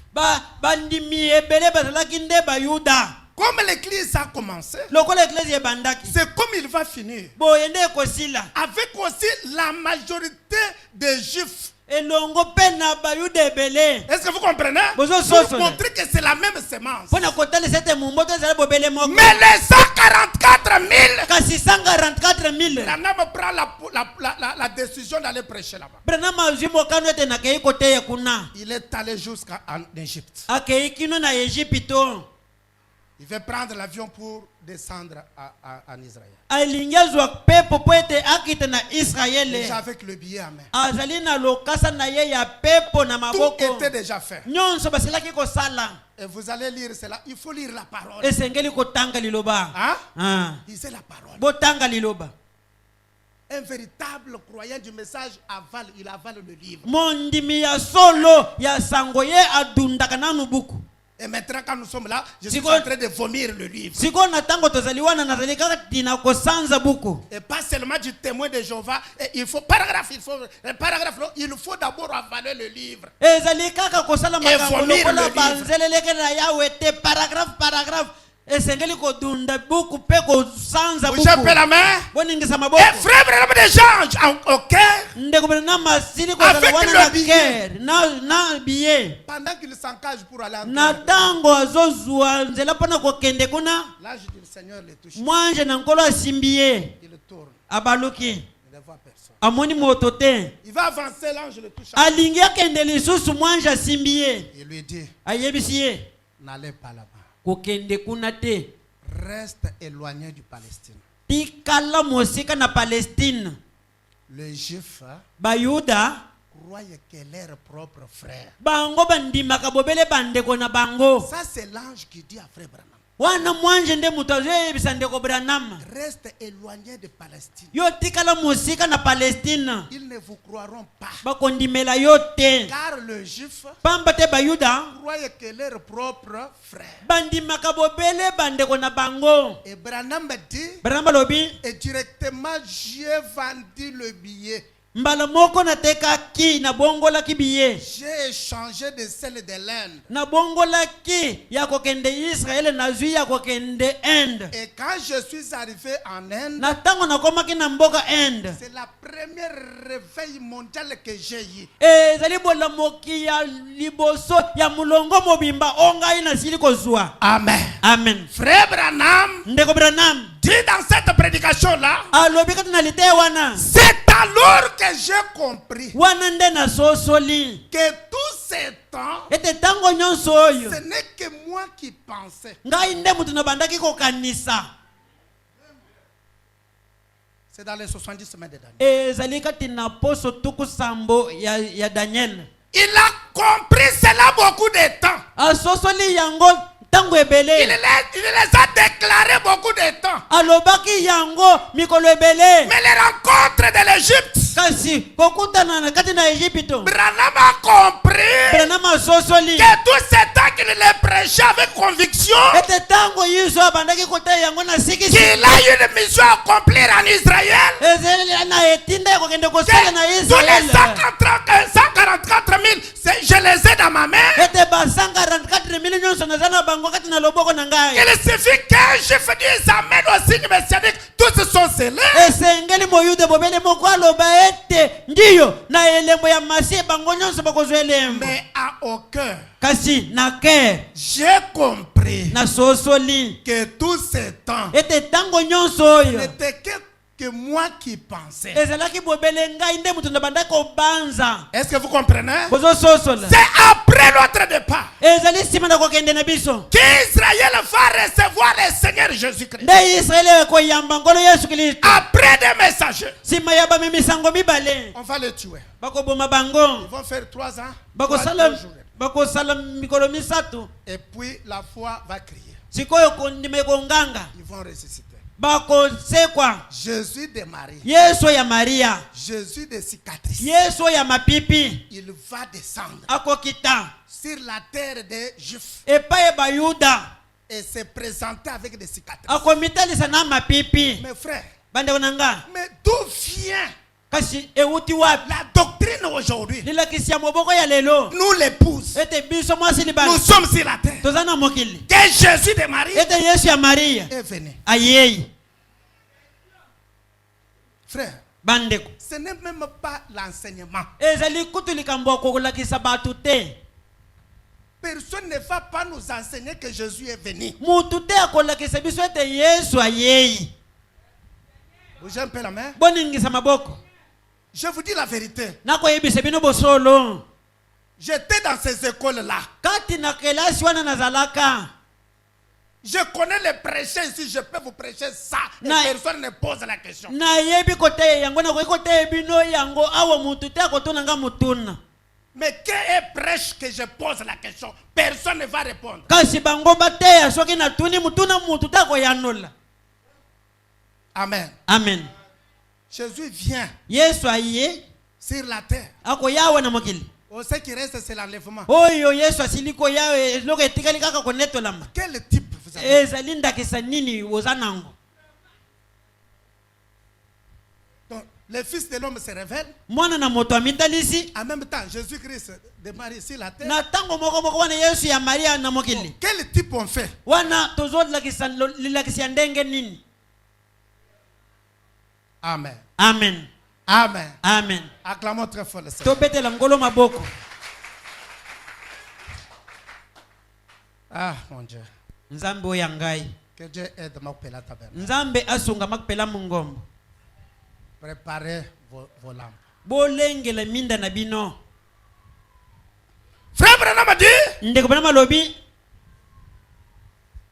bandimi ebele bazalaki nde bayuda Comme l'église a commencé, lokola eklesia ebandaki c'est comme il va finir. boye nde ekosila Avec aussi la majorité des juifs. elongo mpe na bayuda ebele Est-ce que vous comprenez? Bozo soso. Pour montrer que c'est la même semence. mpo na kotalisa ete mumboto ezali bobele moko Mais les 144 000, kasi 144 000 Branham prend la décision d'aller prêcher là-bas. branam azwi mokano ete nakei koteya kuna Il est allé jusqu'en Égypte. akei kino na ejipito Il veut prendre l'avion pour descendre en Israël. alingi azwa pepo mpo ete akita na israele Déjà avec le billet à main. azali na lokasa na ye ya pepo na Tout maboko était déjà fait. nyonso basilaki kosala Et vous allez lire cela. Il faut lire la parole. esengeli kotanga liloba Hein? Lisez la parole. botanga liloba Un véritable croyant du message il avale le livre. mondimi ya solo ya sango ye adundaka nanu buku Et maintenant, quand nous sommes là, je suis Siko- en train de vomir le livre. sikoyo na ntango tozali wana nazali kaka tina kosanza buku Et pas seulement du témoin de Jéhovah. Et il faut paragraphe, non, il faut d'abord avaler le livre. ezali kaka kosala makambo vomir lokola le livre. banzeleleke na yawe te paragraphe esengeli kodunda buku mpe kosanza Vous chapez la buku main. boningisa Et maboko frère, vraiment des gens au cœur. ndeko bena na masili kozala Avec wana le na billet. kere na biye Pendant qu'il s'engage pour aller en na terre, ntango azozwa nzela mpona kokende kuna l'ange du Seigneur le touche. mwanje na nkolo asimbi ye Il tourne. abaluki Il ne voit personne. amoni moto te Il va avancer, l'ange le touche. alingi akende lisusu mwanje asimbi ye Il lui dit, ayebisi ye n'allez pas là-bas. kokende kuna te Reste éloigné du Palestine. tikala mosika na palestine Les Juifs bayuda croyaient que leur propre frère. bango bandimaka bobele bandeko na bango Ça, c'est l'ange qui dit à frère Branham. wana mwanje nde moto azoyebisa ndeko branam Reste éloigné de Palestine. yo tikala mosika na palestine Ils ne vous croiront pas. bakondimela yo te Car le juif pamba te bayuda croyait que leur propre frère. bandimaka bobele bandeko na bango Et Branham dit, branam alobi et directement, j'ai vendu le billet. mbala moko natekaki nabongolaki biye J'ai échangé de celle de l'Inde. nabongolaki ya kokende israele nazwi ya kokende inde Et quand je suis arrivé en Inde, na ntango nakomaki na mboka inde c'est la première réveil mondial que j'ai eu. ezali bolamoki ya liboso ya mulongo mobimba ongai nasili kozwa Amen. amen Frère Branham ndeko branam dit dans cette prédication-là, alobi kati na lite wana c'est alors que j'ai compris wana nde nasosoli que tout ce temps, ete ntango nyonso oyo ce n'est que moi qui pensais. ngai nde mutu nabandaki kokanisa C'est dans les 70 semaines de Daniel. ezali kati na poso tuku sambo ya daniel Il a compris cela beaucoup de temps. asosoli yango tango Il ebele les a déclarés beaucoup de temps. alobaki yango mikolo ebele Mais les rencontres de l'Égypte, kasi kokutana na kati na Egypto Branham a compris Branham asosoli que tout ce temps qu'il les prêchait avec conviction, ete tango yiso abandaki kotala yango na sikisi qu'il a une mission à accomplir en Israël. ezeli na etinda ya kokende kosala na Que tous les Israel 144 000, je les ai dans ma main. ete ba 144 mili nyonso naza na bango kati na loboko na ngai Il suffit qu'un juif dise amen au signe messianique, tous sont scellés. esengeli moyude bobele moko aloba ete ndiyo na elembo ya masi bango nyonso bakozwa elembo Mais à aucun, kasi na ke j'ai compris na sosoli que tout ce temps ete tango nyonso oyo n'était que moi qui pensais. ezalaki bobele ngai nde mutu na bandaki kobanza Est-ce que vous comprenez? bozososola C'est après notre départ ezali nsima na kokende na biso qu'Israël va recevoir le Seigneur Jésus-Christ. nde israele koyamba nkolo yesu kristo Après des messagers, nsima ya bamemisango mibale on va les tuer. bakoboma bango Ils vont faire 3 ans. bakosala 3 jours. bakosala mikolo misato Et puis la foi va crier. sikoyo kondima ekonganga Ils vont ressusciter. bakosekwa Jésus de Marie, yesu ya maria Jésus de cicatrices, yesu ya mapipi il va descendre akokita sur la terre des Juifs epai ya bayuda et se présenter avec des cicatrices. akomitalisa na mapipi Mes frères, bandeko na nga mais d'où vient kasi euti wapi la doctrine aujourd'hui? lilakisi ya moboko ya lelo Nous l'épouse, ete biso mwasi libala nous sommes sur la terre. toza na mokili Que Jésus de Marie ete yesu ya maria est venu. ayei Frère, bandeko ce n'est même pas l'enseignement. ezali kutu likambo ya kolakisa bato te Personne ne va pas nous enseigner que Jésus est venu. mutu te akolakisa biso ete yesu ayei Bougez un peu la main. boningisa maboko Je vous dis la vérité. nakoyebisa bino bosolo J'étais dans ces écoles-là. kati na kelasi wana nazalaka Je connais les prêcheurs ici. Je peux vous prêcher ça. Et Na- personne ne pose la question. nayebi koteya yango nakoki koteya bino yango awa mutu te akotuna nga mutuna Mais quel prêche que je pose la question? Personne ne va répondre. kasi bango bateya soki natuni mutuna mutu te akoyanula Amen. amen Jésus vient yesu aye sur la terre. akoya awa na mokili Ce qui reste, c'est l'enlèvement. oyo yesu asili koya eloko etikali kaka konetolama Quel type vous avez? ezali ndakisa nini oza nango Donc, le Fils de l'homme se révèle. mwana na moto amitalisi En même temps, Jésus-Christ démarre ici la terre. na ntango moko wana yesu ya maria na mokili Quel type on fait? wana tozolakisa lilakisi ya ndenge nini Amen. amen Amen. amen Acclamons très fort le Seigneur. tobetela ngolo maboko Ah, mon Dieu. nzambe oyo ya ngai Que Dieu aide Makpela Tabernacle. nzambe asunga makupela mungombo Préparez vos lampes. bolengela minda na bino Frère Branham dit, ndeko bana malobi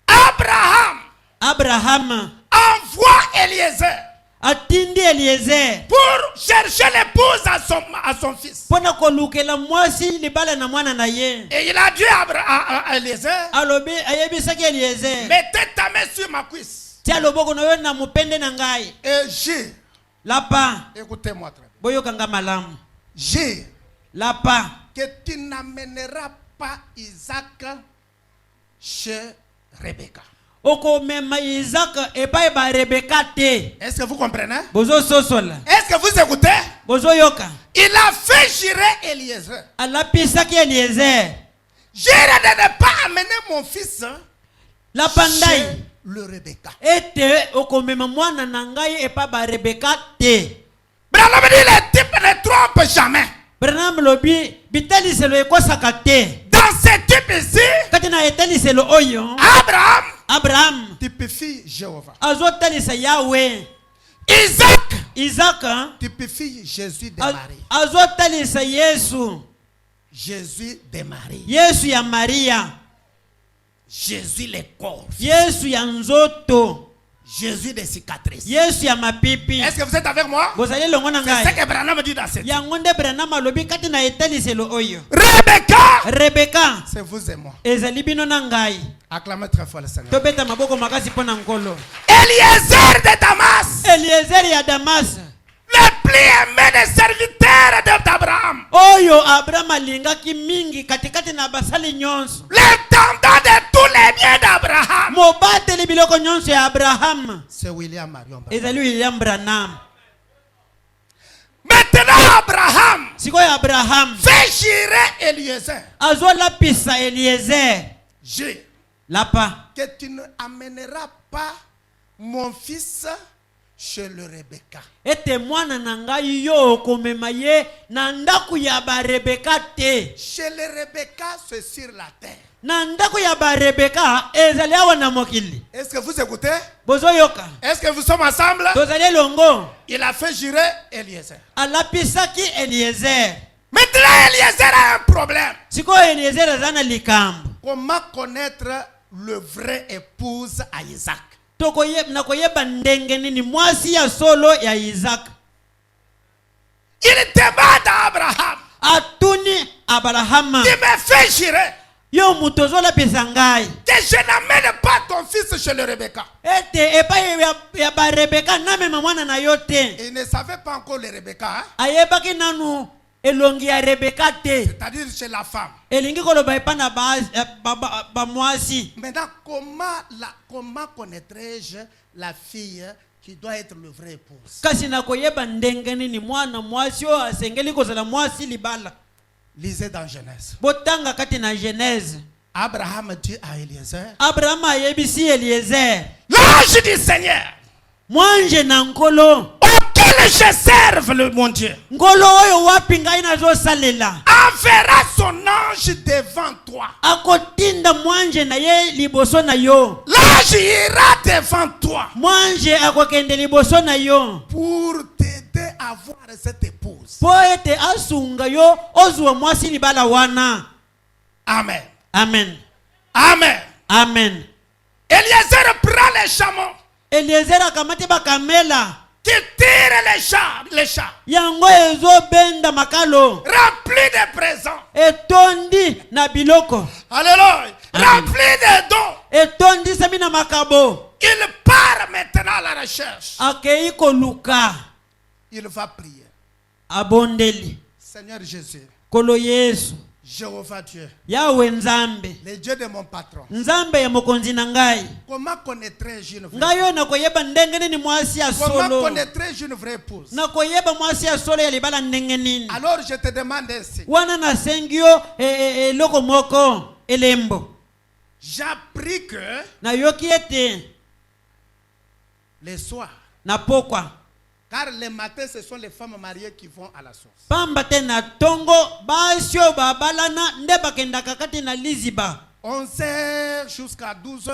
Abraham abraham envoie Eliezer atindi eliezer pour chercher l'épouse à son fils. mpona kolukela mwasi libala na mwana na ye Et il a dit à Eliezer, alobi ayebisaki eliezer mettez ta main sur ma cuisse. tia loboko na yo na mopende na ngai Et j'ai, lapa écoutez-moi très bien, boyokanga malamu j'ai lapa que tu n'amèneras pas Isaac chez Rebecca. okomema isaka epai ba rebeka te Est-ce que vous comprenez? bozososola Est-ce que vous écoutez? bozoyoka Il a fait jurer Eliezer. alapisaki eliezer Jure de ne pas amener mon fils lapa chez ndai le Rebecca. ete okomema mwana na ngai epai ba rebeka te Branham dit le type ne trompe jamais. branam lobi bitaliselo ekosaka te Dans ce type ici, kati na etaliselo oyo Abraham abraham typifie Jéhovah. azotalisa yawe Isaac isaka typifie Jésus de Marie. azotalisa yesu Jésus de Marie. yesu ya maria Jésus le corps. yesu ya nzoto Jésus des cicatrices. Yesu ya mapipi. Est-ce que vous êtes avec moi? Bozali longo na C'est ce ngai. que Branham dit dans cette. Yango nde Branham alobi kati na etaliselo oyo. Rebecca, Rebeka c'est vous et moi. ezali bino na ngai. Acclamez très fort le Seigneur. Tobeta maboko makasi pona nkolo. Eliezer de Damas, Eliezer ya Damas. le plus aimé des serviteurs d'Abraham, Oyo Abraham alingaki mingi katikati na basali nyonso. l'intendant de tous les biens d'Abraham. Mobateli biloko nyonso ya Abraham. C'est William Marion. Ezali William Branham. Maintenant, Abraham Sikoyo Abraham fait jurer Eliezer. azolapisa Eliezer. J'ai Lapa. que tu ne amèneras pas mon fils chez le Rebecca. Ete mwana na ngai yo komema ye na ndaku ya ba Rebeka te. Chez le Rebecca, c'est sur la terre. Na ndaku ya ba Rebeka ezali awa na mokili. Est-ce que vous écoutez? Bozoyoka. Est-ce que vous sommes ensemble? Tozali longo. Il a fait jurer Eliezer. Alapisaki Eliezer. Maintenant, Eliezer a un problème. Sikoyo Eliezer azana likambo. Comment connaître le vrai épouse à Isaac? Nakoyeba ndenge nini mwasi ya solo ya Isaac. Il demande à Abraham. Atuni Abraham. Il me fait jurer Yo mutozola pesa ngai. que je n'amène pas ton fils chez le Rebecca. Ete epa ya ba Rebeka name mwana na yote. Il ne savait pas encore le Rebecca, hein? Ayebaki nanu elongi ya Rebeka te. C'est-à-dire chez la femme. Elingi koloba epa na ba mwasi. Maintenant, comment connaîtrai-je la fille qui doit être le vrai épouse? Kasi nakoyeba ndenge nini mwana mwasi o asengeli kozala mwasi libala. Lisez dans Genèse. Botanga kati na Genèse. Abraham dit à Eliezer, Abraham ayebisi Eliezer. l'ange du Seigneur, Mwanje na nkolo. auquel je serve le mon Dieu, Nkolo oyo wapi ngai nazosalela. enverra son ange devant toi. Akotinda mwanje na ye liboso na yo. L'ange ira devant toi Mwanje akokende liboso na yo. pour t'aider à voir cette épouse. Po ete asunga yo ozwa mwasi libala wana. Amen. Amen. Amen. Amen. Eliezer prend les chameaux Eliezer akamati bakamela. qui tirent les chats Yango ezobenda makalo. remplis de présents. Etondi na biloko. Alléluia. Amen. Remplis de dons. Etondi sami na makabo. Il part maintenant à la recherche. Akei koluka. Il va prier. Abondeli. Seigneur Jésus, Kolo Yesu. Jéhovah Dieu, Yawe Nzambe. le Dieu de mon patron. Nzambe ya mokonzi na ngai. Comment connaîtrai-je une vraie Ngai yo nakoyeba ndenge nini mwasi ya Comment solo. connaîtrai-je une vraie épouse? Nakoyeba mwasi ya solo ya libala ndenge nini. Alors je te demande ainsi. Wana nasengi yo eloko moko elembo. J'appris que Nayoki ete les soirs, na pokwa. car les matins ce sont les femmes mariées qui vont à la source. Pamba te na tongo basio babalana nde bakendaka kati na liziba. 11h jusqu'à 12h,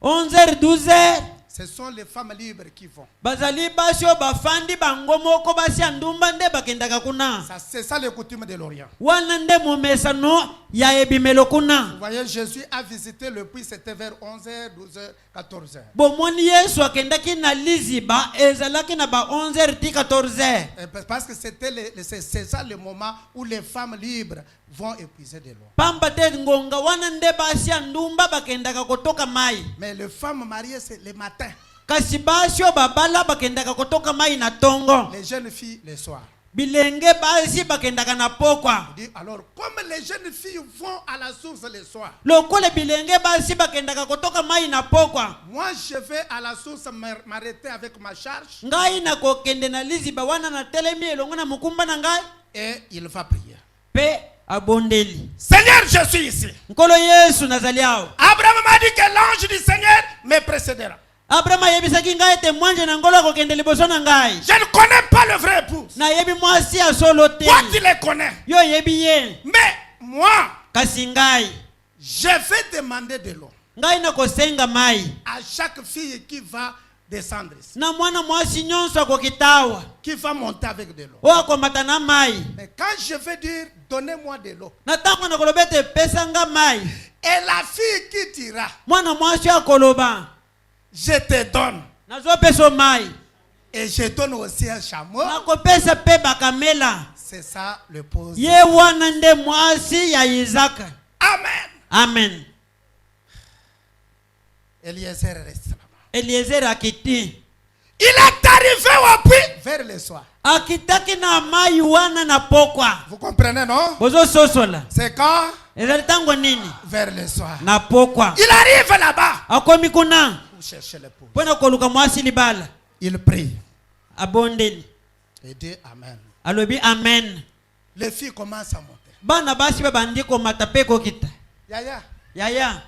11h 12h ce sont les femmes libres qui vont. bazali basio bafandi bango moko basi ya ndumba nde bakendaka kuna. C'est ça les coutumes de l'Orient. Wana nde momesano ya ebimelo kuna. Vous voyez, Jésus a visité le puits, c'était vers 11h, 12h, 14h. Bomoni Yesu akendaki na liziba ezalaki na ba 11h ti 14h. Parce que c'est ça le moment où les femmes libres vont épuiser de l'eau. Pamba te ngonga wana nde basi ya ndumba bakendaka kotoka mai. Mais les femmes mariées, c'est le matin. Kasi basio babala bakendaka kotoka mai na tongo. Les jeunes filles, le soir. Bilenge basi bakendaka na pokwa. Alors, comme les jeunes filles vont à la source le soir, Lokole bilenge basi bakendaka kotoka mai na pokwa. moi je vais à la source m'arrêter avec ma charge Ngai na kokende na liziba wana na telemi elongo na mukumba na ngai. et il va prier. Pe abondeli. Seigneur, je suis ici. Nkolo Yesu nazali awo. Abraham m'a dit que l'ange du Seigneur me précédera. Abraham ayebisaki ngai ete mwanje na ngolo akokende liboso na ngai. Je ne connais pas le vrai époux. Na yebi mwasi ya solo te. Toi, tu le connais. Yo yebi ye. Mais moi, Kasi ngai. je vais demander de l'eau Ngai na kosenga mai. à chaque fille qui va descendre ici, Na mwana mwasi nyonso akokitawa. qui va monter avec de l'eau. O akomata na mai. Mais quand je vais dire, donnez-moi de l'eau, Nataka na koloba ete pesa nga mai. et la fille qui dira, Mwana mwasi akoloba. je te donne, nazopesa mai Et je donne aussi un chameau. nakopesa pe bakamela. C'est ça le pose. Ye wana nde mwasi ya Isaka. Amen. Amen. Eliezer reste là-bas. Eliezer akiti. Il est arrivé au puits vers le soir. Akitaki na mai wana na pokwa. Vous comprenez, non? Bozo sosola. C'est quand? Ezali tango nini? Vers le soir. Na pokwa. Il arrive là-bas. Akomi kuna. Pour chercher l'épouse. Pona koluka mwasi libala. Il prie. Abondeli. Et dit Amen. Alobi amen. Les filles commencent à monter. Bana basi babandi komata pe kokita. Yaya, Yaya.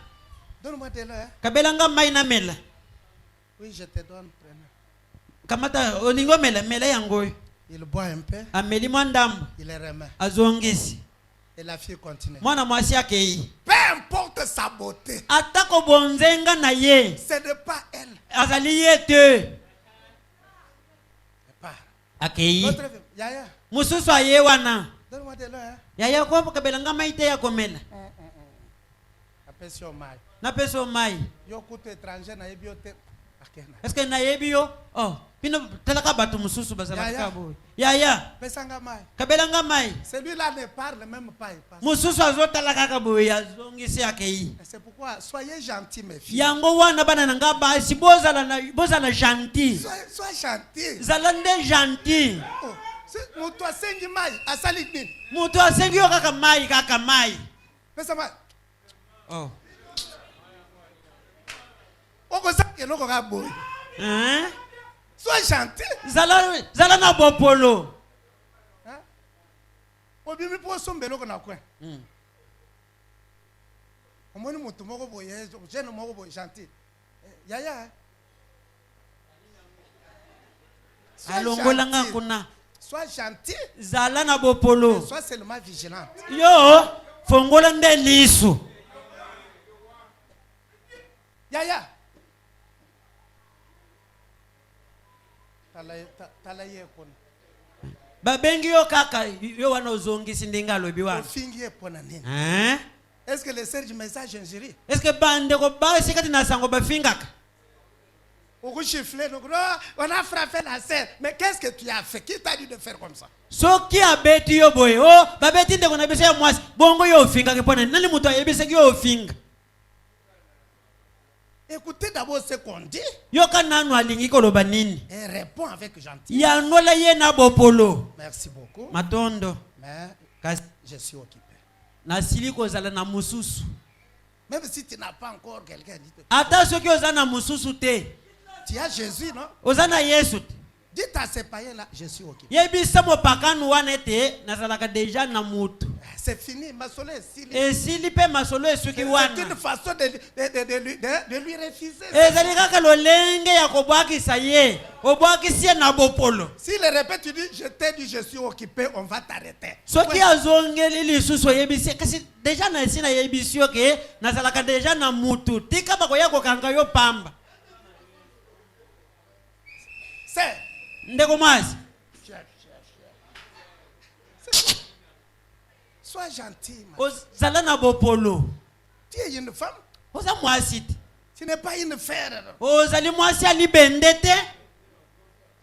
donne-moi de l'eau. Hein? Kabelanga mai na mela. Oui, je te donne. Prenez. Kamata olingo mela mela yango. Il boit un peu. Ameli mwandambo. Il est remet. Azongisi. Et la fille continue. Mwana mwasi akei. Peu importe sa beauté. Atako bonzenga na ye. Ce n'est pas elle. Azali ye te. Elle part. Akei. L'autre fille, Yaya, Mususu aye wana. donne-moi de l'eau. Hein? Yaya kwa kabelanga mai te ya komela. Appelle sur mai. Na peso mai. Yo kutu étranger na ebiote. Akena. Est-ce que na yebi yo? Oh, pino talaka batu mususu bazala Yaya. kabo. Yaya. Pesanga mai. Kabelanga mai. Celui-là ne parle même pas. Il passe. Mususu azotala kabo ya zongisi akei. C'est pourquoi soyez gentils mes filles. Yango wana bana nanga basi bozala gentil. Sois gentil. Zalande gentil. Oh, moto asengi mai asali nini? Mutu asengi yo kaka mai. Pesa mai. Oh. Okozaki eloko ka boy. Hein? Sois gentil. Zala na bopolo. Hein? Obimi po sombe eloko na kwen. Omoni moto moko boye, jeune moko boye gentil. Yaya. Sois Alongolanga gentil. kuna. Sois gentil. Zala na bopolo. Sois seulement vigilant. Yo, fongola nde lisu. Yaya. Talaye kona. Babengi yo kaka yo wana ozongisi ndinga alobi wana. Ofingi epona nini? Hein? Est-ce que le serge message injiri? Est-ce que bande ko basi kati na sango bafingaka? Oku chiffler donc on a frappé la serre. Mais qu'est-ce que tu as fait? Qui t'a dit de faire comme ça? Soki abeti yo boy. Oh, babeti ndeko na bese ya mwasi. Bongo yo finga ke pona. Nani mutu ayebise yo finga? Écoutez d'abord ce qu'on dit Yo kananu alingi koloba nini? et réponds avec gentillesse. Ya nola ye na bopolo. Merci beaucoup. Matondo. Mais Kasi je suis occupé. na sili kozala na mususu. Même si tu n'as pas encore quelqu'un, dit Ata soki oza na mususu te. tu as Jésus, non? Oza na Yesu te. Dites à ces païens-là, je suis occupé. Yebisa mopakanu wana te nazalaka deja na mutu. C'est fini, ma soleil. Esili pe masolo esuki C'est wana. une façon de lui refuser. Ezali kaka lolenge ya kobwakisa ye. Obwakisi ye na bopolo. Si le répète, tu dis, je t'ai dit, je suis occupé, on va t'arrêter. Soki azongeli lisusu yebisi kasi deja na esina yebisi yo ke nazalaka deja na mutu. Tika bakoya kokanga yo pamba. C'est. Ndeko mwasi. Sois gentil. Ozala na bopolo. Tu es une femme. Oza mwasi te. Tu n'es pas une femme. Ozali mwasi alibende te.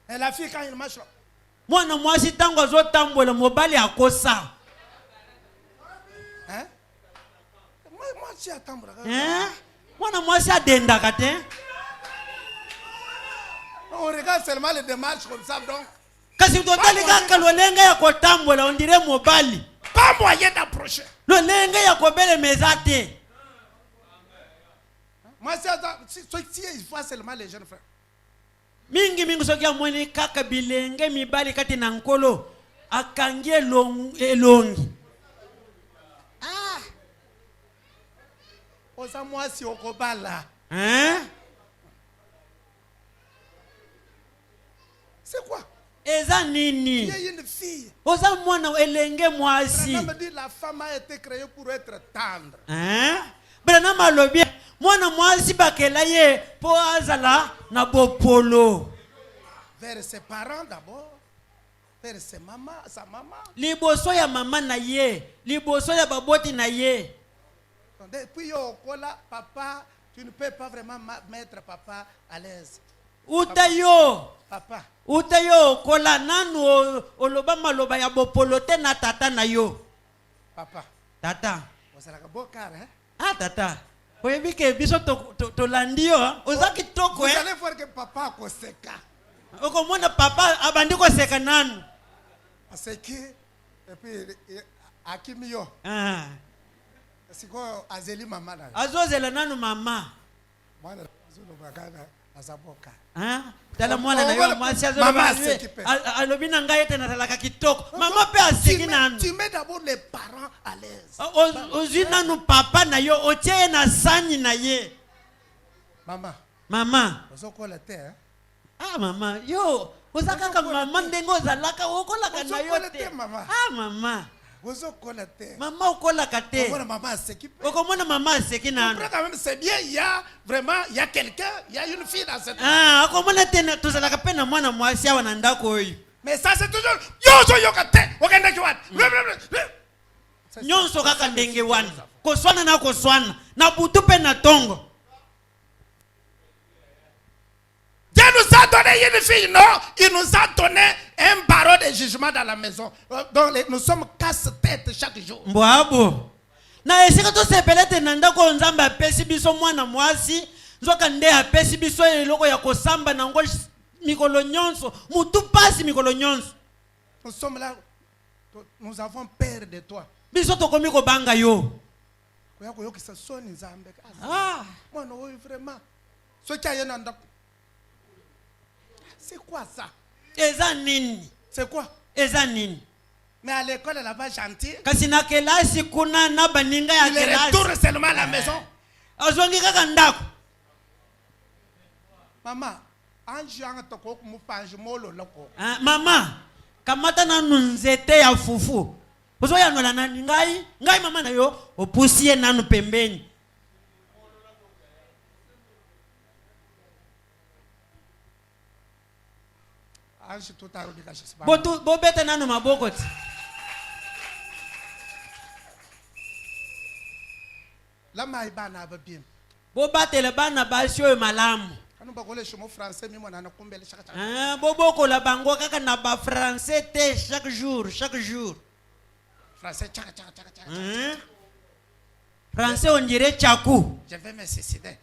Et la fille, quand il marche, Mwana mwasi tango azotambola mobali akosa. hein? Moi, tu attends. Hein? Mwana mwasi adendaka te. On regarde seulement les démarches comme ça, donc. Kasi totali kaka lolenge ya kotambola on dirait mobali. Pas moyen d'approcher. Lolenge ya kobele mezate. Moi, si il faut seulement les jeunes frères. Mingi soki amoni kaka bilenge mibali kati na nkolo akangi elongi. Ah! Osa moi si okobala. Hein? C'est quoi? Eza Il nini? y a une fille. Oza mwana elenge mwasi. On me dit la femme a été créée pour être tendre. Hein? Brana malobi mwana mwasi bakela ye po azala na bopolo. Vers ses parents d'abord. Vers ses mamans, sa maman. Liboso ya mama na ye, liboso ya baboti na ye. Puis au là, papa, tu ne peux pas vraiment mettre papa à l'aise. utayo Papa. utayo kola nanu oloba maloba ya bopolote na tata na yo. Papa. Tata. Vous allez beau car, hein? Ah tata. Oyebi ke biso to landio ozaki toko Vous allez voir que papa a koseka. okomona papa abandi ko seka nanu. Parce que et puis Akimio. Ah. Siko azeli mama na. Azozela nanu mama. Mwana zulu bagana azaboka. Ah. Tala mwana na yo mwasi azola Mama balwe. aseki pe. Alobi na ngai ete natalaka kitoko. Mama pe aseki nanu. Tu mets d'abord les parents à l'aise. Ozwi nanu papa na yo otie na sani na ye. Mama. Mama. Ozokola te, hein? Ah mama, yo, ozakaka mama ndenge ozalaka okolaka na yo te. Mama. Ah mama. Ozokola te. Mama okolaka te. Okomona mama aseki pe. Okomona mama aseki nanu. Quand même c'est bien, il y a vraiment il y a quelqu'un, il y a une fille dans cette. Ah, okomona te na tozalaka pe na mwana mwasi awa na ndako oyo. Mais ça c'est toujours yo yoka te. Okenda kiwat. Nyonso kaka ndenge wana. Koswana na koswana. Na butu pe na tongo. Dieu nous a donné une fille, non? Il nous a donné un barreau de jugement dans la maison. Donc nous sommes casse-tête chaque jour. Mbwabo. Na esika to sepelete na ndako nzamba apesi biso mwana mwasi. Nzoka nde apesi biso eloko ya kosamba na ngo mikolo nyonso. Mutu pasi mikolo nyonso. Nous sommes là. Nous avons peur de toi. Biso tokomi ko banga yo. Ah. Vraiment. Ce qui a un c'est quoi ça? Eza nini? C'est quoi? Eza nini? Mais à l'école, elle va gentil. Kasi na kelasi kuna na baninga ya kelasi. Il retourne seulement à la maison. Azwangi kaka ndako. Maman, anji anga toko mupanji molo loko. Mama, kamata na nzete ya fufu. Ozo ya nola na ngai mama na yo opusie nanu pembeni. Bo bete nanu maboko ti. La mai bana ba bien. Bo batele bana basi oyo malamu. Anu ba kole shomo français mimo na nakumbele chaque chaque. Ah, bo boko la bango kaka na ba français te chaque jour. Français chaque. Français on dirait chaku. Je vais me suicider.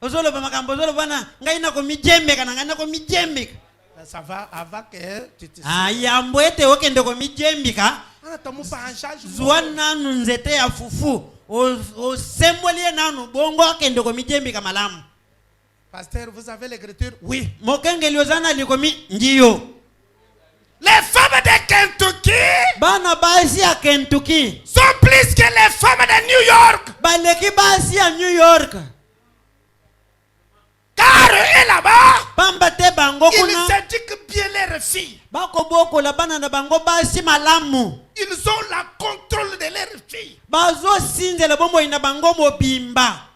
Ozolo ba makambo ozolo bana ngai na ko mijembe kana ngai na ko mijembe. Ça va avant que tu te. Ah yambo ete okende ko mijembe ka. Ah tamu pa en charge. Zwana nzete ya fufu. O sembolie nanu bongo akende ko mijembe ka malamu. Pasteur, vous avez l'écriture? Oui. Mokengeli ozana likomi ndiyo. Les femmes de Kentucky bana basi ya Kentucky sont plus que les femmes de New York. Baleki basi ya New York. Car eux là-bas, Pamba te bango ils kuna s'éduquent bien leurs filles. bako boko la bana na bango basi malamu. Ils ont la contrôle de leurs filles. Bazo sinzela bombo ina bango mobimba.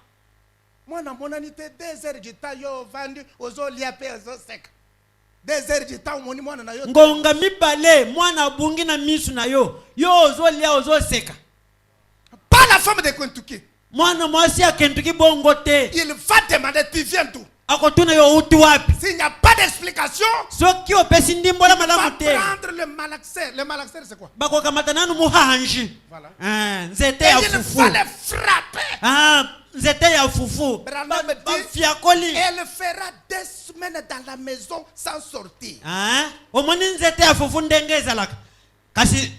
Moi na monanité 2 heures du temps yo vendu ozo liapé ozo sec. 2 heures du temps moni mwana na yo. Ngonga mibale mwana bungi na misu na yo. Yo ozo lia ozo seka. Pas la femme de Kentucky. Mwana mwasi ya Kentucky bongo te. Il va demander tu viens d'où? Akotuna yo uti wapi? S'il n'y a pas d'explication, Soki opesi ndimbola malamu te. prendre le malaxer. Le malaxer c'est quoi? Bako kamata nanu muhanji. Voilà. Nzete Et ya il fufu. va les frapper. Nzete ya fufu. Branham me dit, Fiakoli. elle fera 2 semaines dans la maison sans sortir. Omoni nzete ya fufu ndenge ezalaka. Kasi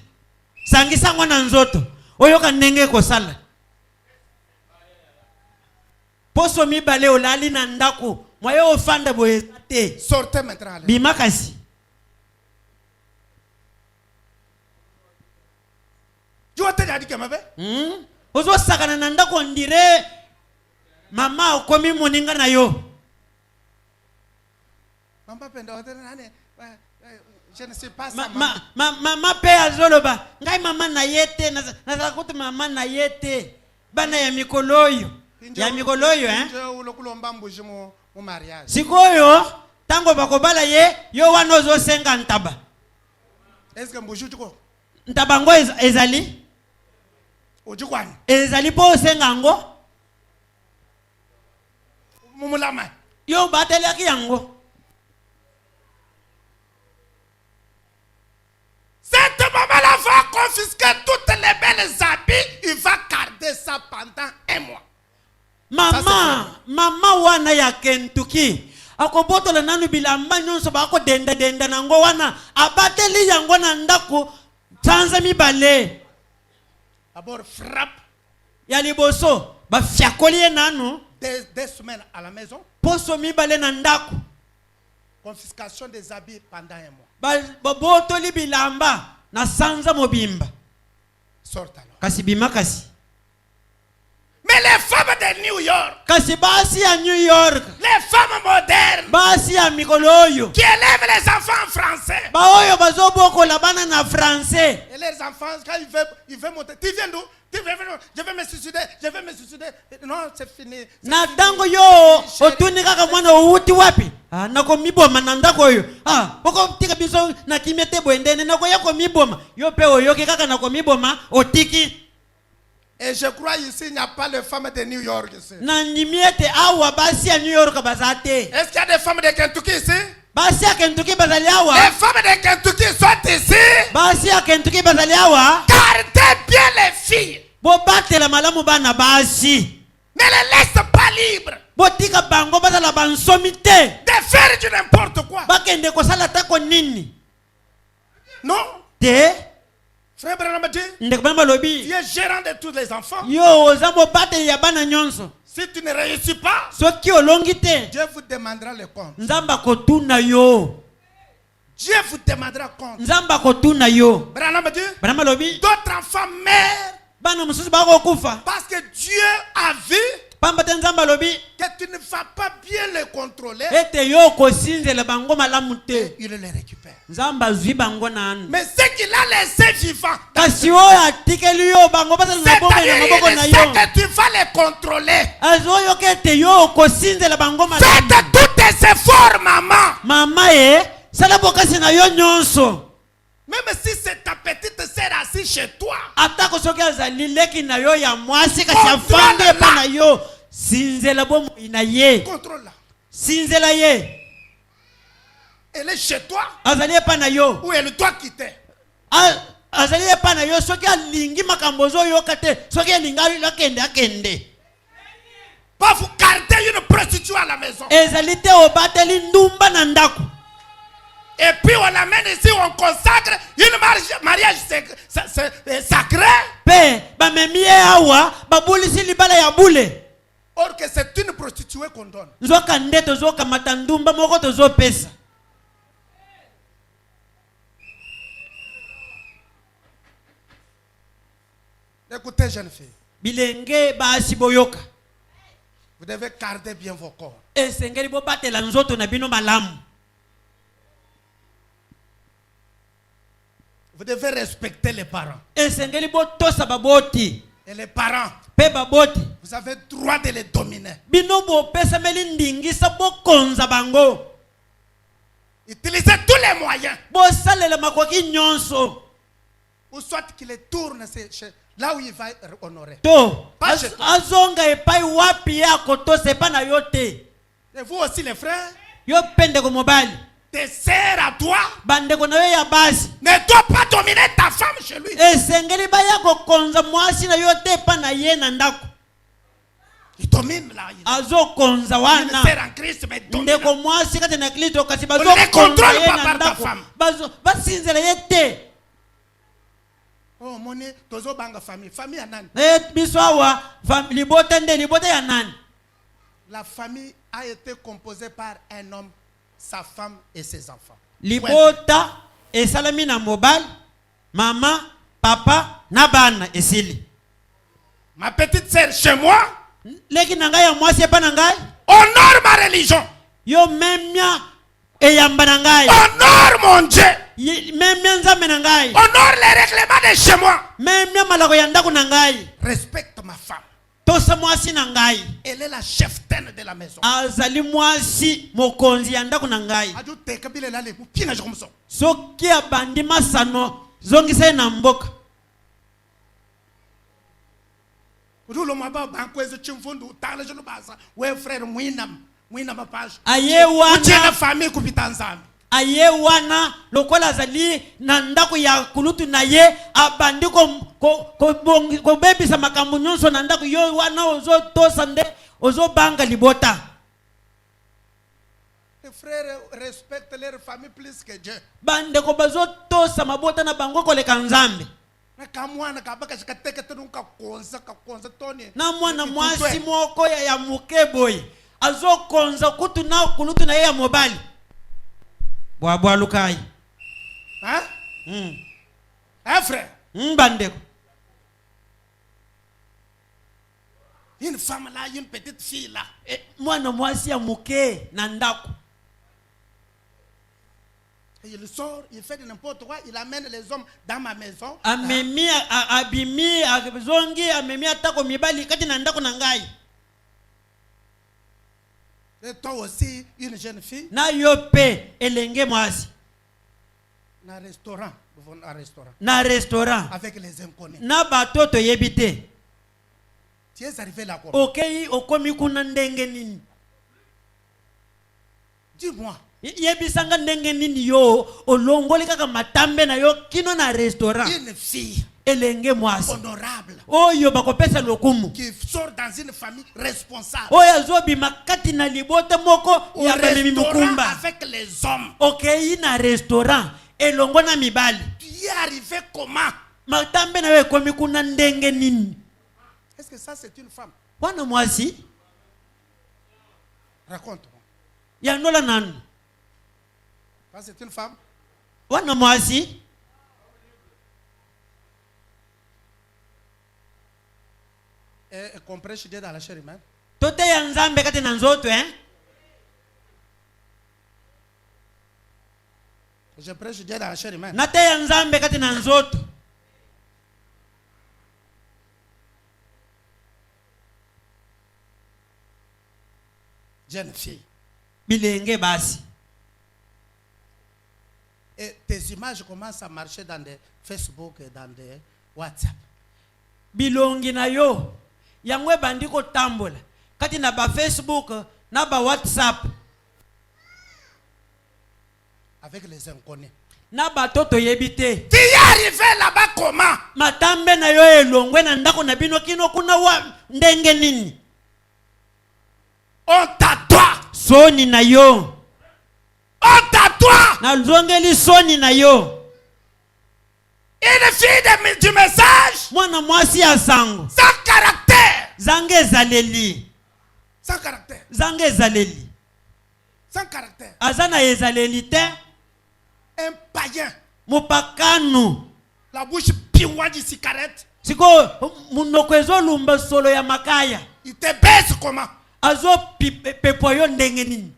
sangisa ngwana nzoto. Oyoka ndenge kosala. Poso mibale olali na ndako. Mwayo ofanda boye te. Sortez maintenant. Bimakasi. Tu vois, tu as dit que ma belle? Ozo sakana na ndako ondire mama okomi moninga na yo. Maman penda je ne sais pas ça. Mama pe azoloba. Ngai mama na yete na kuti mama na yete. Bana ya mikoloyo. Ya mikoloyo Sikoyo tango bakobala ye yo wana ozo senga ntaba. Est-ce que mbuju tuko? Ntabango ezali? Ojukwani? Ezali po senga ngo? Mumulama. yo batelaki yango. Cette maman-là va confisquer toutes les belles habits. Il va garder ça pendant 1 mois. Mama wana ya Kentucky. Akobotola nanu bilamba nyonso bako denda nango wana. Abateli yango na ndako sanza mibale. D'abord frappe. Ya liboso ba fiakoli nanu. 2 semaines à la maison. Poso mibale na ndako. Confiscation des habits pendant 1 mois. Ba botoli bilamba na sanza mobimba. Sorte alors. Kasi bima kasi. Mais les femmes de New York, Kasi basi ya New York, les femmes modernes, basi ya mikoloyo, qui élèvent les enfants en français. ba oyo bazoboko la bana na français. Et les enfants, quand ils veulent monter, tu viens d'où? Je vais me suicider. Non, c'est fini. Na tango yo otuni kaka mwana uti wapi? Nako miboma na ndako yo. Boko tika biso na kimete bwendene nako yako miboma. Yo pe oyo kaka nako miboma otiki. Et je crois ici, il n'y a pas de femmes de New York ici. Na nimiete awa basi ya New York bazate. Est-ce qu'il y a des femmes de Kentucky ici? Basi ya Kentucky bazali awa. Les femmes de Kentucky sont ici. Basi ya Kentucky bazali awa. Gardez bien les filles. Bo batela malamu bana basi. Ne les laisse pas libres Botika bango bazala bansomite. de faire du n'importe quoi. Bakende kosala tako nini? Non. Te Frère Branham dit, ndekubamba lobi. tu es gérant de tous les enfants. Yo ozambo bateli ya bana nyonso. Si tu ne réussis pas, Soki olongi te, Dieu vous demandera le compte. nzamba kotuna yo. Dieu vous demandera compte. Nzamba kotuna yo. Branham dit, Bana lobi. d'autres enfants meurent Bana mususu bako kufa. parce que Dieu a vu Pamba te nzamba lobi. que tu ne vas pas bien les contrôler. Ete yo kosinzela bango malamu te. Il les récupère. Nzamba zwi bango nanu. Mais ce qu'il a laissé vivant, Kasi oyo atikeli yo bango bazala na bombe na c'est-à-dire maboko il na sait yo. que tu vas les contrôler. Azoyo kete yo kosinzela bango malamu. Faites tous tes efforts, maman. Mama sala bokasi na yo nyonso. Même si c'est ta petite sœur assise chez toi, Atako soki azali leki na yo ya mwasi kasi Contrôle afande la. pa na yo. Sinzela bomo ina ye. contrôle-la. Sinzela ye. Elle est chez toi Azali pa na yo. ou elle doit quitter. Azali pa na yo soki alingi makambo zo yo kate. Soki alinga akende akende. Pas vous garder une prostituée à la maison. Ezali te obateli ndumba na ndako. Et puis on l'amène ici, on consacre une mariage sacré. Pe bamemi awa babulisi libala ya bule. Or que c'est une prostituée qu'on donne. Nzoka ndeto zoka matandumba moko tozo pesa. Écoutez, jeune fille, Bilenge basi boyoka. vous devez garder bien vos corps. Esengeli bo batela nzoto na bino malamu. Vous devez respecter les parents. Esengeli bo tosa baboti. Et les parents, Pe baboti. vous avez droit de les dominer. Bino bo pesa meli ndingisa bo konza bango. Utilisez tous les moyens. Bo salela makoki nyonso. Ou soit qu'il les tourne là où il va honorer. To. Pas chez toi. Azonga epai wapi yako to sepa na yote. Et vous aussi les frères, Yo pende ko mobali. tes sœurs à toi Bande ko na yo ya basi. ne doivent pas dominer ta femme chez lui. Esengeli baya ko konza mwasi na yote pa na ye na ndako. Il domine là. Azo konza Une wana. sœur en Christ, mais domine. Ndeko mwasi kati na Kristo kasi bazo On ne contrôle konza ye pas na par ta ndako. femme. Bazo basinzela ye te. Oh, moni, tozo banga famille. Famille à nani? Biso awa libota nde libota ya nani? La famille a été composée par un homme, sa femme et ses enfants. Libota esalami na mobali, mama, papa na bana esili. Ma petite sœur, chez moi, Leki na ngai ya mwasi epa na ngai. honore ma religion. Yo memia eyamba na ngai. Honore mon Dieu. Memia nzambe na ngai. Honore les règlements de chez moi. Memia malako ya ndako na ngai. Respecte ma femme. Tosa mwasi na ngai. Elle est la cheftaine de la maison. Azali mwasi mokonzi ya ndako na ngai. Adu te kabile lale mupina jomso. Soki abandi masano zongisa na mboka. Udulo maba bankweze chimfundu utala jono basa. We frère mwinam. Mwina mapage. Aye wana. Uchena famille kupita nzambe. Aye wana lokola azali na ndako ya kulutu na ye abandi ko bebisa makambo nyonso na ndako yo wana ozo tosa nde ozo banga libota. Les frères respectent leur famille plus que Dieu. Bande ko bazo tosa mabota na bango koleka nzambe. Kamwana kabaka shikateke tunka konza toni. Na mwana mwasi moko ya mukeboy azo konza kutu na kulutu na ye ya mobali. Bwa lukai. Hein? Hein frère? Bandeko. Une femme là, une petite fille là. Mwana mwasi ya muke na ndako. Il sort, il fait n'importe quoi, il amène les hommes dans ma maison. Amemi abimi azongi amemi atako mibali kati na ndako na ngai. Et toi aussi, une jeune fille. Na yope elenge mwasi. Na restaurant, un restaurant. Na restaurant. Avec les inconnus. Na batoto yebite. Tu es arrivé là quoi? Okay, okomi kuna ndenge nini? Dis-moi. Yebisanga ndenge nini yo olongoli kaka matambe na yo kino na restaurant. Une fille elenge mwasi honorable. Oyo bakopesa lokumu. Qui sort dans une famille responsable. Oyo azobi makati na libota moko ya bamemi mukumba. Avec les hommes. Okay, na restaurant elongo na mibali. Tu y es arrivé comment? Matambe na yo ekomi kuna ndenge nini? Est-ce que ça c'est une femme? Wana mwasi? Raconte-moi. Yanola nanu? Ça c'est une femme? Wana mwasi? Et comprends Dieu dans la chair humaine? Tote ya nzambe kati na nzoto Je prêche Dieu dans la chair humaine. Nate ya nzambe kati na nzoto. Jeune fille. Bilenge basi. Et tes images commencent à marcher dans des Facebook et dans des WhatsApp. Bilongi na yo yangwe bandiko tambola kati na ba Facebook na ba WhatsApp avec les inconnus. na batoto yebite. Tu y es arrivé là-bas comment? Matambe na yo elongwe na ndako na bino kino kuna wa ndenge nini? On t'attend. Soni na yo. On t'attend. Na zongeli soni na yo. Une fille du message. Mwana mwasi ya sango. Sans caractère. Zange zaleli. Sans caractère. Zange zaleli. Sans caractère. Azana ezaleli te. Un païen. Mupakanu. La bouche piwa de cigarette. Siko munoko ezolumba solo ya makaya. Il te baisse comment? Azo pepoyo ndenge nini?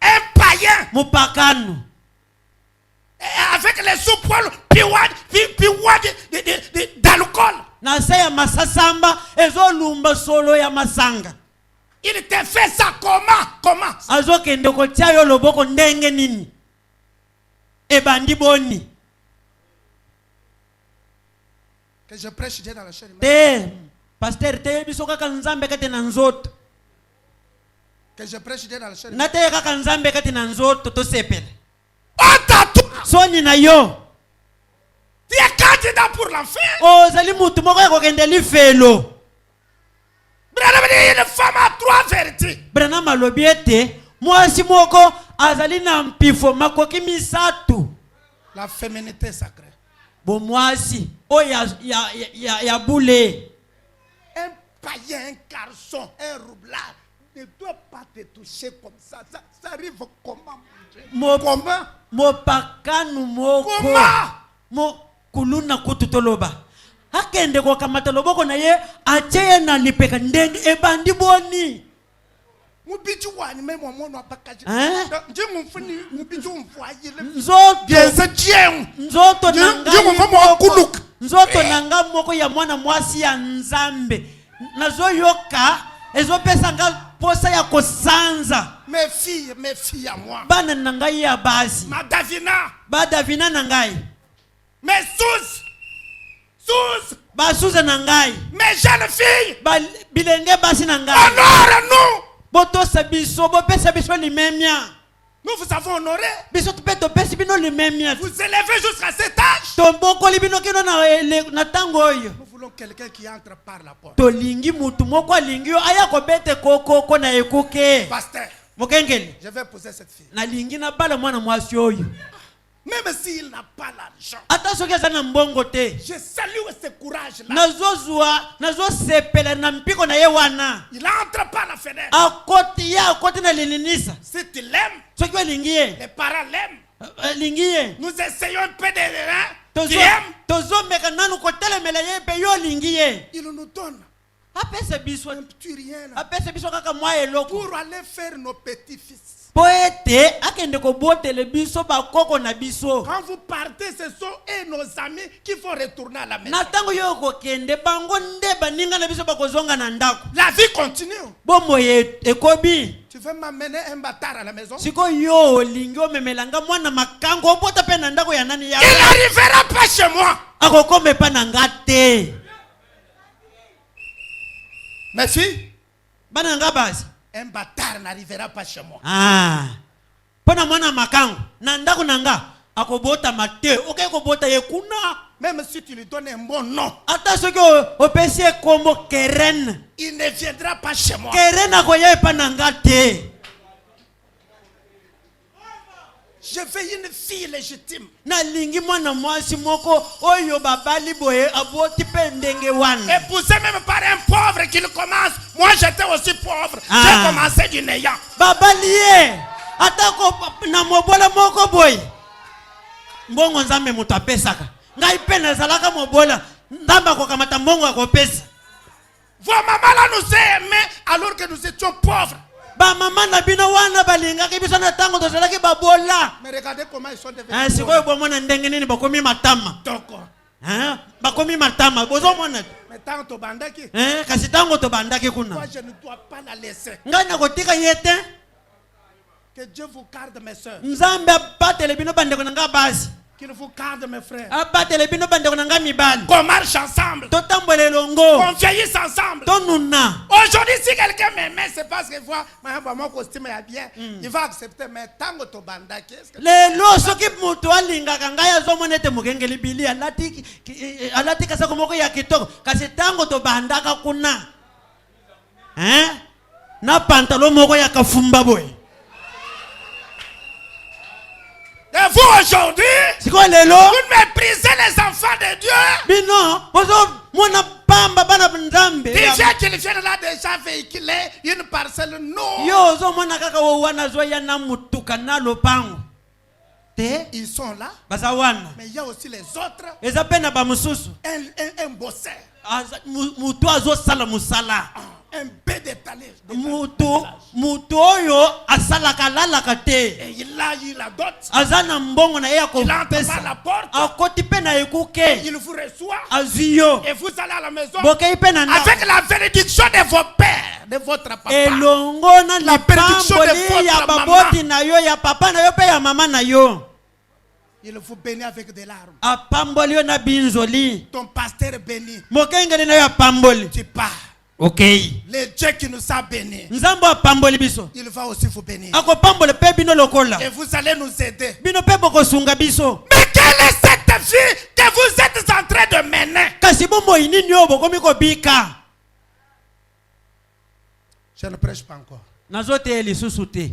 Un païen. Mupakanu. Avec les sous-poils piwa d'alcool. Na saya masasamba ezolumba solo ya masanga. Il te fait ça comment? Azo kende ko tiayo loboko ndenge nini? Ebandi boni. Que je prêche Dieu dans la chair. Te pasteur te bisoka kanzambe kati na nzoto. Que je prêche Dieu dans la chair. Na te kaka nzambe kati na nzoto to sepele. On t'attend. Soni na yo. Tu es candidat pour l'enfer. O zali mutu moko ya kokende lifelo. Une femme a trois vérités. Brana malobi ete mwasi moko azali na mpifo makoki misatu. La féminité sacrée. Bo mwasi o ya boule. Un païen, un garçon, un roublard ne doit pas te toucher comme ça. Ça arrive comment, mon Dieu? Comment? Mopakanu moko. Comment? Mo kuluna kututoloba. Hakende kwa kamata loboko na ye acheye na lipeka ndenge ebandi boni. Mubiju wani memo mwono apakaji. Nje mfuni mubiju mfuaji. Nzoto nanga moko ya mwana mwasi ya nzambe. Nazo yoka ezo pesa nga posa ya kosanza. Mes filles à moi. Bana nangai ya basi. Ma Davina. Ba Davina nangai. Mes sous. Ba Suza nangai. Mes jeunes filles. Ba bilenge basi nangai. Honore-nous. botosa biso bopesa biso limemia Nous vous avons honoré. biso tupe topesi bino limemia Vous élevez jusqu'à cet âge. tombokoli bino kino na tango oyo Nous voulons quelqu'un qui entre par la porte. tolingi mutu moko alingi yo aya kobete kokoko na ekuke Pasteur, mokengeli je vais poser cette fille. nalingi na bala mwana mwasi oyo Même s'il n'a pas l'argent, ata soki aza na mbongo te je salue ce courage-là. nazozwa nazosepela na mpiko na ye wana Il entre par la fenêtre. akoti na lininisa Si tu l'aimes, soki olingi ye les parents l'aiment. alingi ye Nous essayons un peu de tu aimes. tozomeka nanu kotelemela ye mpe yo olingi ye Il nous donne apesa biso un petit rien apesa biso kaka mwa eloko pour aller faire nos petits-fils. po ete akende kobotele biso bakoko na biso Quand vous partez, ce sont eux nos amis qu'il faut retourner à la maison. na ntango yo kokende bango nde baninga na biso bakozonga na ndako La vie continue. bomoi ekobi Tu veux m'amener un bâtard à la maison? siko yo olingi omemelanga mwana makango obota mpe na ndako ya nani ya Il n'arrivera pas chez moi. akokoma epa na nga te Mes filles, bana nga basi un bâtard n'arrivera pas chez moi. mpo na mwana makango na ndako na nga akobotama te okei kobota ye kuna Même si tu lui donnes un bon nom, ata soki opesi ekombo keren il ne viendra pas chez moi. keren akoya epa na nga te Je veux une fille légitime. nalingi mwana mwasi moko oyo babali boye aboti mpe ndenge wana Épousé même par un pauvre qu'il commence. Moi j'étais aussi pauvre. Ah. J'ai commencé du néant. babali ye atako na mobola moko boye mbongo nzambe moto apesaka ngai mpe nazalaka mobola nzambe akokamata mbongo akopesa Vos mamans là nous ont aimés alors que nous étions pauvres. bamama na bino wana balingaki biso na ntango tozalaki babola Mais regardez comment ils sont devenus. sikoyo bomona ndenge nini bakomi matama Donc, bakomi matama bozomona mais tant que bandaki, kasi ntango tobandaki moi kuna je ne dois pas la laisser. ngai nakotika ye te Que Dieu vous garde mes soeurs. nzambe abatele bino bandeko na ngai basi Qu'il vous garde mes frères. abatele bino bandeko na ngai mibali Qu'on marche ensemble. totambola elongo Qu'on vieillisse ensemble. tonuna Aujourd'hui, si quelqu'un m'aimait, c'est parce qu'il voit mon costume est bien. Il va accepter. Mais tant que tu bandas, qu'est-ce que lelo soki mutu alingaka ngai azomona ete mokengeli bili alati kasako moko ya kitoko kasi ntango tobandaka kuna na pantalo moko ya kafumba boye et vous aujourd'hui, sikoyo lelo vous méprisez les enfants de Dieu. bino bozomona pamba bana nzambe Déjà qu'ils viennent là déjà véhiculer une parcelle. Non. yo ozomona kaka wo wana azoya na mutuka na lopango te Ils sont là. baza wana Mais il y a aussi les autres. eza mpe na bamosusu Un bosseur. mutu azosala mosala Un peu d'étalage. mutu oyo asalaka alalaka te Et il a eu la dot. aza na mbongo na ye ya Il entre par kopesa la porte. akoti mpe na ekuke Il vous reçoit. azwi yo Et vous allez à la maison. bokei mpe na Avec la bénédiction de vos pères, de votre papa. elongo na La bénédiction de lipamboli ya votre baboti na yo ya papa na yo mpe ya mama na yo Il vous bénit avec des larmes. apamboli yo na binzoli Ton pasteur bénit. mokengeli na yo apamboli Tu pars. okei Le Dieu qui nous a bénis, nzambe apamboli biso il va aussi vous bénir. akopambola mpe bino lokola Et vous allez nous aider. bino mpe bokosunga biso Mais quelle est cette vie que vous êtes en train de mener? kasi bomoi nini oyo bokomi kobika Je ne prêche pas encore. nazoteya lisusu te